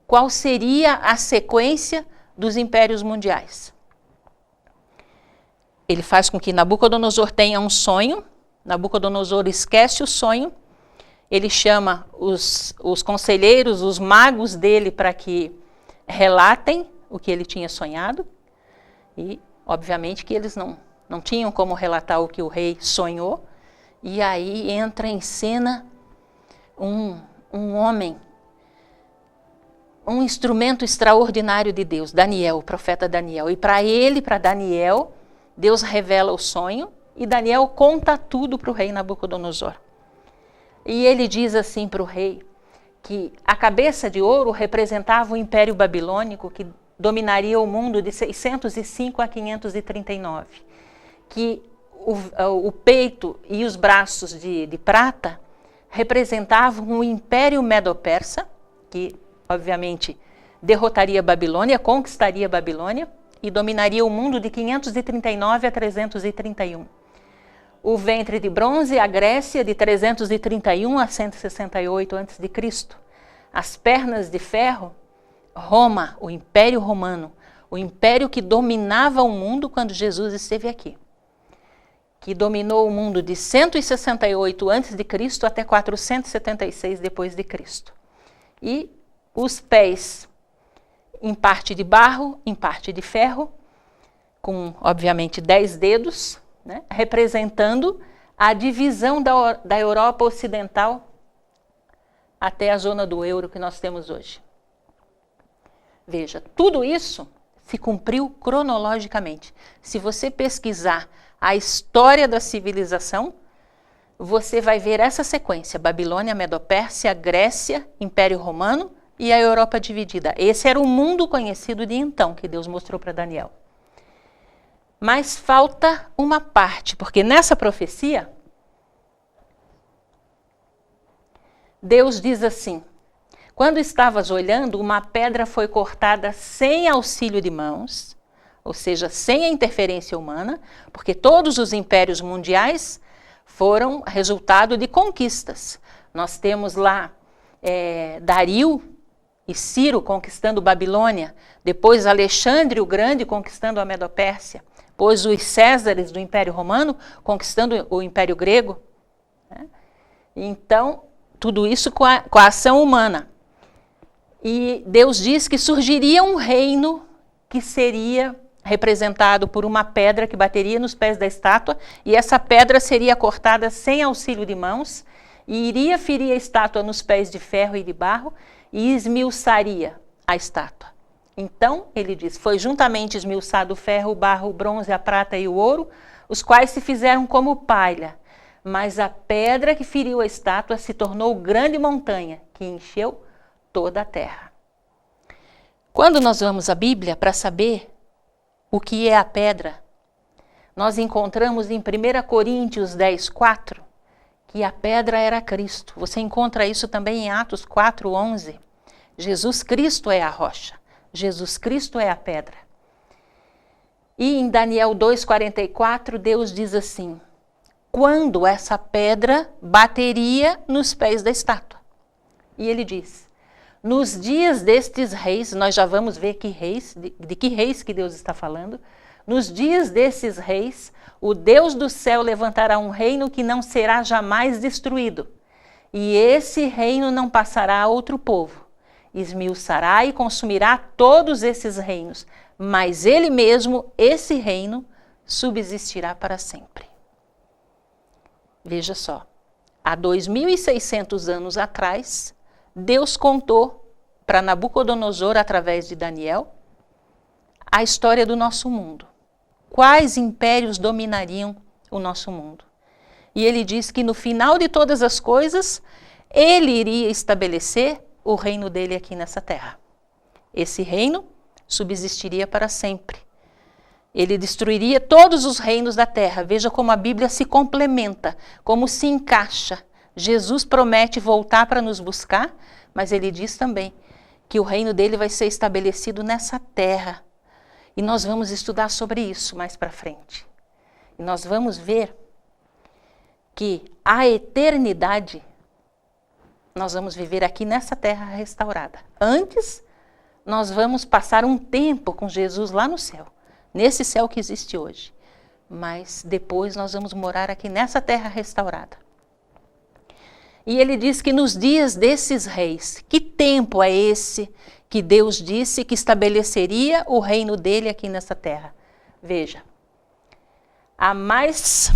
qual seria a sequência dos impérios mundiais. Ele faz com que Nabucodonosor tenha um sonho, Nabucodonosor esquece o sonho, ele chama os conselheiros, os magos dele para que relatem o que ele tinha sonhado, e obviamente que eles não tinham como relatar o que o rei sonhou, E aí entra em cena um homem, um instrumento extraordinário de Deus, Daniel, o profeta Daniel. E para Daniel, Deus revela o sonho e Daniel conta tudo para o rei Nabucodonosor. E ele diz assim para o rei que a cabeça de ouro representava o Império Babilônico, que dominaria o mundo de 605 a 539. Que o peito e os braços de prata representavam o Império Medo-Persa, que obviamente derrotaria a Babilônia, conquistaria a Babilônia e dominaria o mundo de 539 a 331. O ventre de bronze, a Grécia, de 331 a 168 a.C. As pernas de ferro, Roma, o Império Romano, o império que dominava o mundo quando Jesus esteve aqui, que dominou o mundo de 168 a.C. até 476 depois de Cristo. E os pés, em parte de barro, em parte de ferro, com, obviamente, 10 dedos, né, representando a divisão da Europa Ocidental até a zona do euro que nós temos hoje. Veja, tudo isso se cumpriu cronologicamente. Se você pesquisar a história da civilização, você vai ver essa sequência: Babilônia, Medo-Pérsia, Grécia, Império Romano e a Europa dividida. Esse era o mundo conhecido de então, que Deus mostrou para Daniel. Mas falta uma parte, porque nessa profecia, Deus diz assim: quando estavas olhando, uma pedra foi cortada sem auxílio de mãos, ou seja, sem a interferência humana, porque todos os impérios mundiais foram resultado de conquistas. Nós temos lá Dario e Ciro conquistando Babilônia, depois Alexandre o Grande conquistando a Medo-Pérsia, depois os Césares do Império Romano conquistando o Império Grego. Né? Então, tudo isso com a ação humana. E Deus diz que surgiria um reino que seria representado por uma pedra que bateria nos pés da estátua, e essa pedra seria cortada sem auxílio de mãos, e iria ferir a estátua nos pés de ferro e de barro, e esmiuçaria a estátua. Então, ele diz, foi juntamente esmiuçado o ferro, o barro, o bronze, a prata e o ouro, os quais se fizeram como palha, mas a pedra que feriu a estátua se tornou grande montanha, que encheu toda a terra. Quando nós vamos à Bíblia para saber o que é a pedra, nós encontramos em 1 Coríntios 10:4 que a pedra era Cristo. Você encontra isso também em Atos 4:11. Jesus Cristo é a rocha. Jesus Cristo é a pedra. E em Daniel 2:44, Deus diz assim: quando essa pedra bateria nos pés da estátua. E ele diz: nos dias destes reis, nós já vamos ver que reis, de que reis que Deus está falando. Nos dias desses reis, o Deus do céu levantará um reino que não será jamais destruído. E esse reino não passará a outro povo. Esmiuçará e consumirá todos esses reinos, mas ele mesmo, esse reino, subsistirá para sempre. Veja só, há 2.600 anos atrás, Deus contou para Nabucodonosor, através de Daniel, a história do nosso mundo. Quais impérios dominariam o nosso mundo? E ele diz que no final de todas as coisas, ele iria estabelecer o reino dele aqui nessa terra. Esse reino subsistiria para sempre. Ele destruiria todos os reinos da terra. Veja como a Bíblia se complementa, como se encaixa. Jesus promete voltar para nos buscar, mas ele diz também que o reino dele vai ser estabelecido nessa terra. E nós vamos estudar sobre isso mais para frente. E nós vamos ver que a eternidade nós vamos viver aqui nessa terra restaurada. Antes, nós vamos passar um tempo com Jesus lá no céu, nesse céu que existe hoje. Mas depois nós vamos morar aqui nessa terra restaurada. E ele diz que nos dias desses reis, que tempo é esse que Deus disse que estabeleceria o reino dele aqui nessa terra? Veja, há mais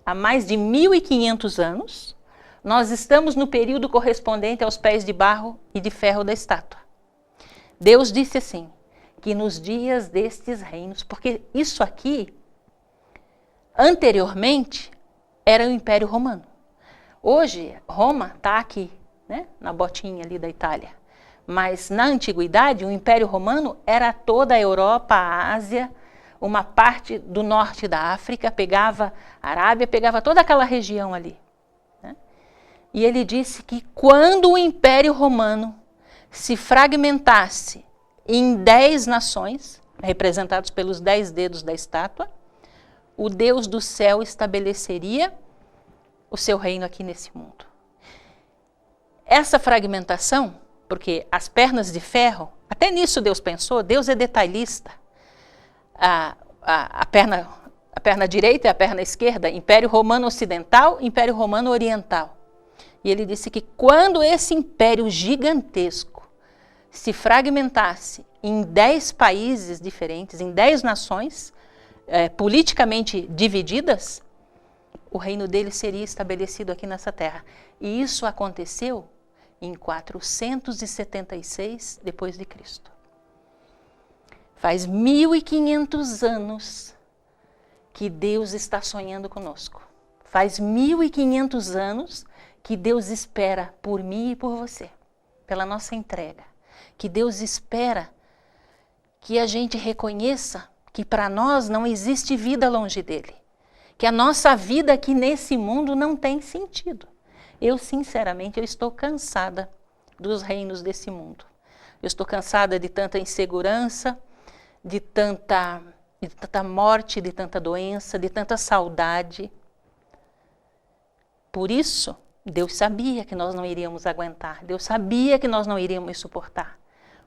há mais de 1.500 anos, nós estamos no período correspondente aos pés de barro e de ferro da estátua. Deus disse assim, que nos dias destes reinos, porque isso aqui, anteriormente, era o Império Romano. Hoje, Roma está aqui, né, na botinha ali da Itália. Mas na antiguidade, o Império Romano era toda a Europa, a Ásia, uma parte do norte da África, pegava a Arábia, pegava toda aquela região ali. Né? E ele disse que quando o Império Romano se fragmentasse em 10 nações, representados pelos 10 dedos da estátua, o Deus do céu estabeleceria o seu reino aqui nesse mundo. Essa fragmentação, porque as pernas de ferro, até nisso Deus pensou, Deus é detalhista. A perna direita e a perna esquerda, Império Romano Ocidental, Império Romano Oriental. E ele disse que quando esse império gigantesco se fragmentasse em 10 países diferentes, em 10 nações, politicamente divididas, o reino dele seria estabelecido aqui nessa terra. E isso aconteceu em 476 depois de Cristo. Faz 1.500 anos que Deus está sonhando conosco. Faz 1.500 anos que Deus espera por mim e por você, pela nossa entrega. Que Deus espera que a gente reconheça que para nós não existe vida longe dele. Que a nossa vida aqui nesse mundo não tem sentido. Eu, sinceramente, eu estou cansada dos reinos desse mundo. Eu estou cansada de tanta insegurança, de tanta morte, de tanta doença, de tanta saudade. Por isso, Deus sabia que nós não iríamos aguentar. Deus sabia que nós não iríamos suportar.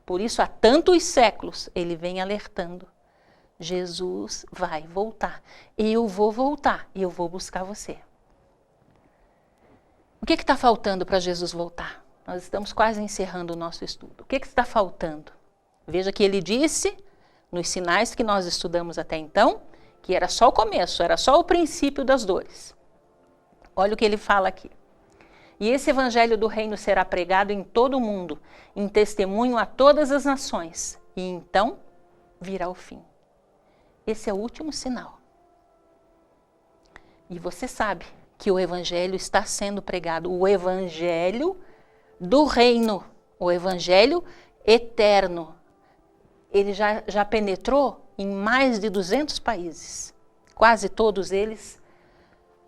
Por isso, há tantos séculos, ele vem alertando. Jesus vai voltar. Eu vou voltar e eu vou buscar você. O que está faltando para Jesus voltar? Nós estamos quase encerrando o nosso estudo. O que está faltando? Veja que ele disse, nos sinais que nós estudamos até então, que era só o começo, era só o princípio das dores. Olha o que ele fala aqui. E esse evangelho do reino será pregado em todo o mundo, em testemunho a todas as nações, e então virá o fim. Esse é o último sinal. E você sabe que o evangelho está sendo pregado, o evangelho do reino, o evangelho eterno. Ele já penetrou em mais de 200 países. Quase todos eles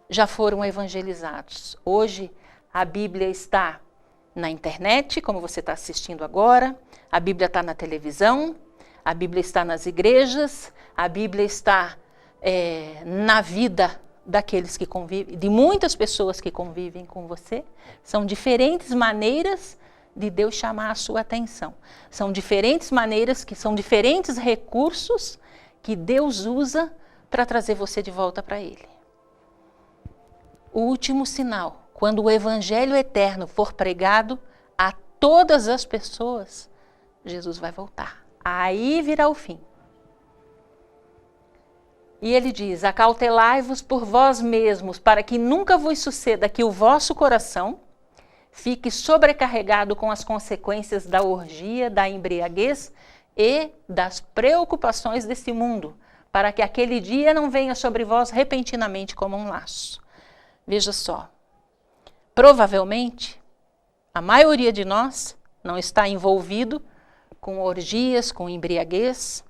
já foram evangelizados. Hoje a Bíblia está na internet, como você está assistindo agora, a Bíblia está na televisão, a Bíblia está nas igrejas, a Bíblia está na vida daqueles que convivem, de muitas pessoas que convivem com você. São diferentes maneiras de Deus chamar a sua atenção. São diferentes maneiras, são diferentes recursos que Deus usa para trazer você de volta para Ele. O último sinal, quando o evangelho eterno for pregado a todas as pessoas, Jesus vai voltar. Aí virá o fim. E ele diz, acautelai-vos por vós mesmos, para que nunca vos suceda que o vosso coração fique sobrecarregado com as consequências da orgia, da embriaguez e das preocupações desse mundo, para que aquele dia não venha sobre vós repentinamente como um laço. Veja só, provavelmente, a maioria de nós não está envolvido com orgias, com embriaguez,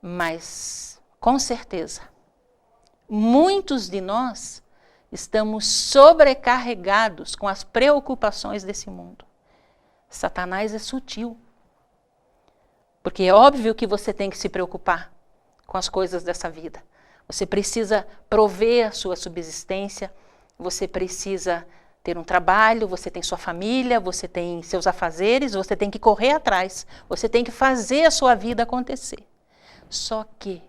mas, com certeza, muitos de nós estamos sobrecarregados com as preocupações desse mundo. Satanás é sutil, porque é óbvio que você tem que se preocupar com as coisas dessa vida. Você precisa prover a sua subsistência, você precisa ter um trabalho, você tem sua família, você tem seus afazeres, você tem que correr atrás, você tem que fazer a sua vida acontecer. Só que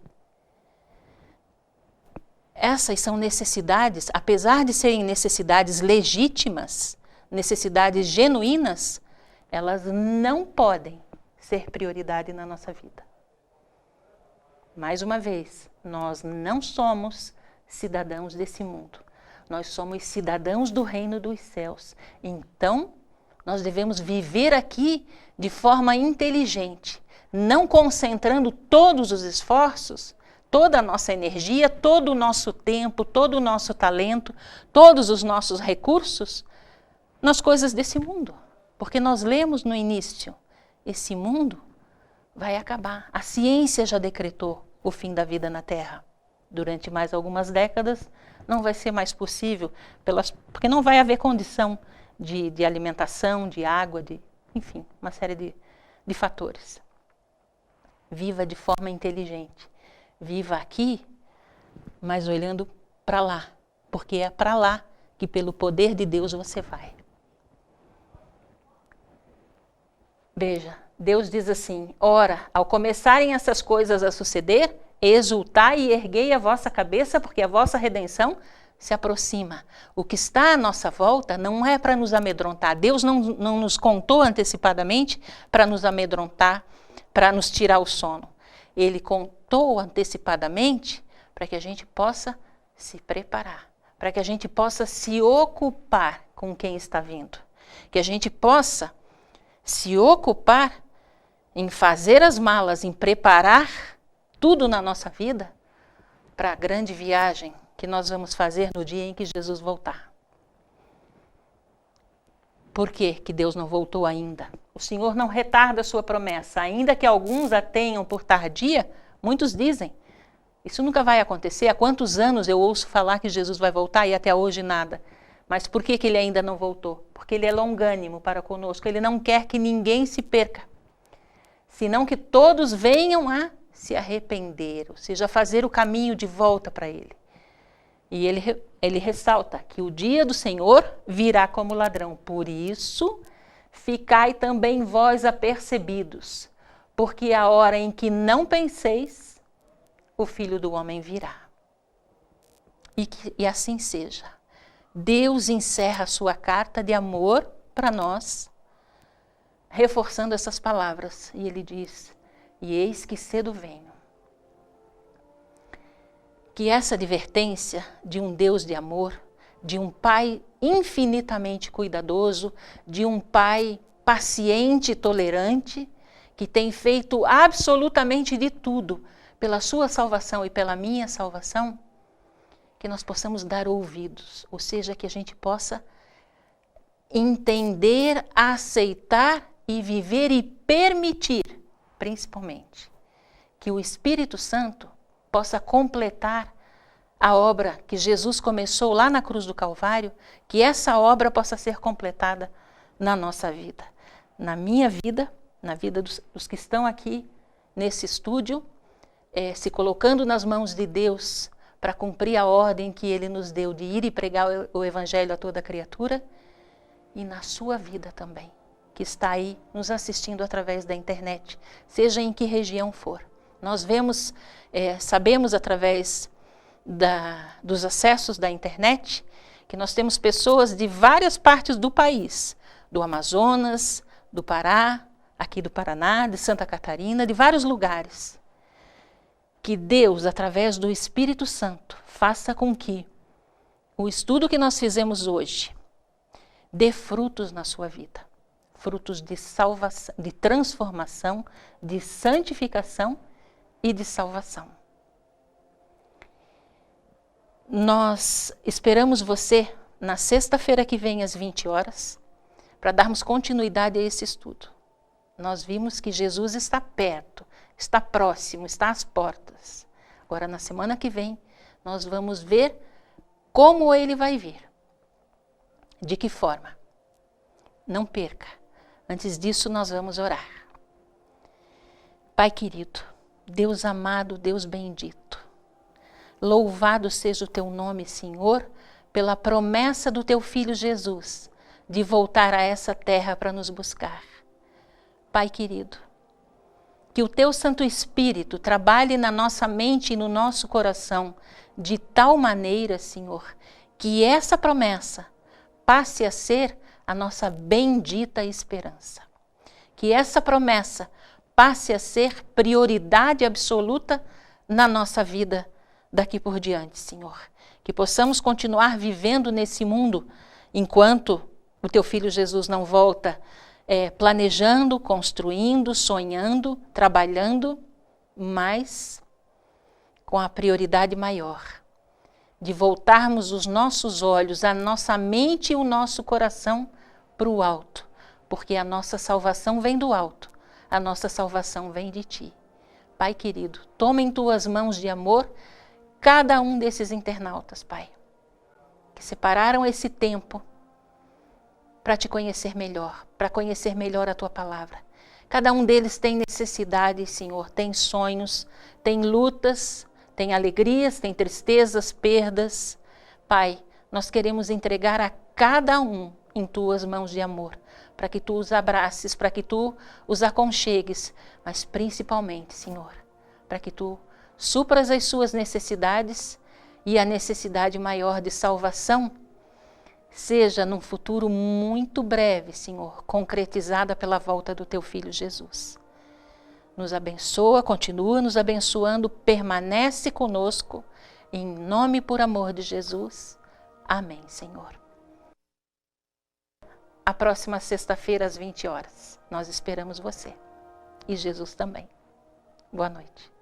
essas são necessidades, apesar de serem necessidades legítimas, necessidades genuínas, elas não podem ser prioridade na nossa vida. Mais uma vez, nós não somos cidadãos desse mundo. Nós somos cidadãos do reino dos céus. Então, nós devemos viver aqui de forma inteligente, não concentrando todos os esforços, toda a nossa energia, todo o nosso tempo, todo o nosso talento, todos os nossos recursos nas coisas desse mundo. Porque nós lemos no início, esse mundo vai acabar. A ciência já decretou o fim da vida na Terra. Durante mais algumas décadas não vai ser mais possível, porque não vai haver condição de alimentação, de água, enfim, uma série de fatores. Viva de forma inteligente. Viva aqui, mas olhando para lá, porque é para lá que pelo poder de Deus você vai. Veja, Deus diz assim: ora, ao começarem essas coisas a suceder, exultai e erguei a vossa cabeça, porque a vossa redenção se aproxima. O que está à nossa volta não é para nos amedrontar. Deus não nos contou antecipadamente para nos amedrontar, para nos tirar o sono. Ele contou antecipadamente para que a gente possa se preparar, para que a gente possa se ocupar com quem está vindo, que a gente possa se ocupar em fazer as malas, em preparar tudo na nossa vida para a grande viagem que nós vamos fazer no dia em que Jesus voltar. Por que Deus não voltou ainda? O Senhor não retarda a sua promessa, ainda que alguns a tenham por tardia, muitos dizem, isso nunca vai acontecer. Há quantos anos eu ouço falar que Jesus vai voltar e até hoje nada. Mas por que ele ainda não voltou? Porque ele é longânimo para conosco, ele não quer que ninguém se perca, senão que todos venham a se arrepender, ou seja, fazer o caminho de volta para ele. E ele ressalta que o dia do Senhor virá como ladrão. Por isso, ficai também vós apercebidos, porque a hora em que não penseis, o Filho do Homem virá. E assim seja. Deus encerra a sua carta de amor para nós, reforçando essas palavras. E ele diz: e eis que cedo venho. Que essa advertência de um Deus de amor, de um Pai infinitamente cuidadoso, de um Pai paciente e tolerante, que tem feito absolutamente de tudo pela sua salvação e pela minha salvação, que nós possamos dar ouvidos, ou seja, que a gente possa entender, aceitar e viver e permitir, principalmente, que o Espírito Santo possa completar a obra que Jesus começou lá na cruz do Calvário, que essa obra possa ser completada na nossa vida, na minha vida, na vida dos que estão aqui nesse estúdio, se colocando nas mãos de Deus para cumprir a ordem que Ele nos deu de ir e pregar o Evangelho a toda criatura, e na sua vida também, que está aí nos assistindo através da internet, seja em que região for. Nós vemos, sabemos através dos acessos da internet, que nós temos pessoas de várias partes do país, do Amazonas, do Pará, aqui do Paraná, de Santa Catarina, de vários lugares. Que Deus, através do Espírito Santo, faça com que o estudo que nós fizemos hoje dê frutos na sua vida. Frutos de salvação, de transformação, de santificação e de salvação. Nós esperamos você na sexta-feira que vem às 20 horas para darmos continuidade a esse estudo. Nós vimos que Jesus está perto, está próximo, está às portas. Agora, na semana que vem, nós vamos ver como ele vai vir. De que forma? Não perca. Antes disso, nós vamos orar. Pai querido, Deus amado, Deus bendito, louvado seja o teu nome, Senhor, pela promessa do teu Filho Jesus, de voltar a essa terra para nos buscar. Pai querido, que o teu Santo Espírito trabalhe na nossa mente e no nosso coração, de tal maneira, Senhor, que essa promessa passe a ser a nossa bendita esperança. Que essa promessa passe a ser prioridade absoluta na nossa vida, daqui por diante, Senhor. Que possamos continuar vivendo nesse mundo enquanto o teu Filho Jesus não volta, planejando, construindo, sonhando, trabalhando, mas com a prioridade maior de voltarmos os nossos olhos, a nossa mente e o nosso coração para o alto, porque a nossa salvação vem do alto, a nossa salvação vem de Ti. Pai querido, toma em Tuas mãos de amor cada um desses internautas, Pai, que separaram esse tempo para Te conhecer melhor, para conhecer melhor a Tua palavra. Cada um deles tem necessidades, Senhor, tem sonhos, tem lutas, tem alegrias, tem tristezas, perdas. Pai, nós queremos entregar a cada um em Tuas mãos de amor, para que Tu os abraces, para que Tu os aconchegues, mas principalmente, Senhor, para que Tu supras as suas necessidades e a necessidade maior de salvação seja num futuro muito breve, Senhor, concretizada pela volta do Teu Filho Jesus. Nos abençoa, continua nos abençoando, permanece conosco, em nome e por amor de Jesus. Amém, Senhor. A próxima sexta-feira, às 20 horas, nós esperamos você. E Jesus também. Boa noite.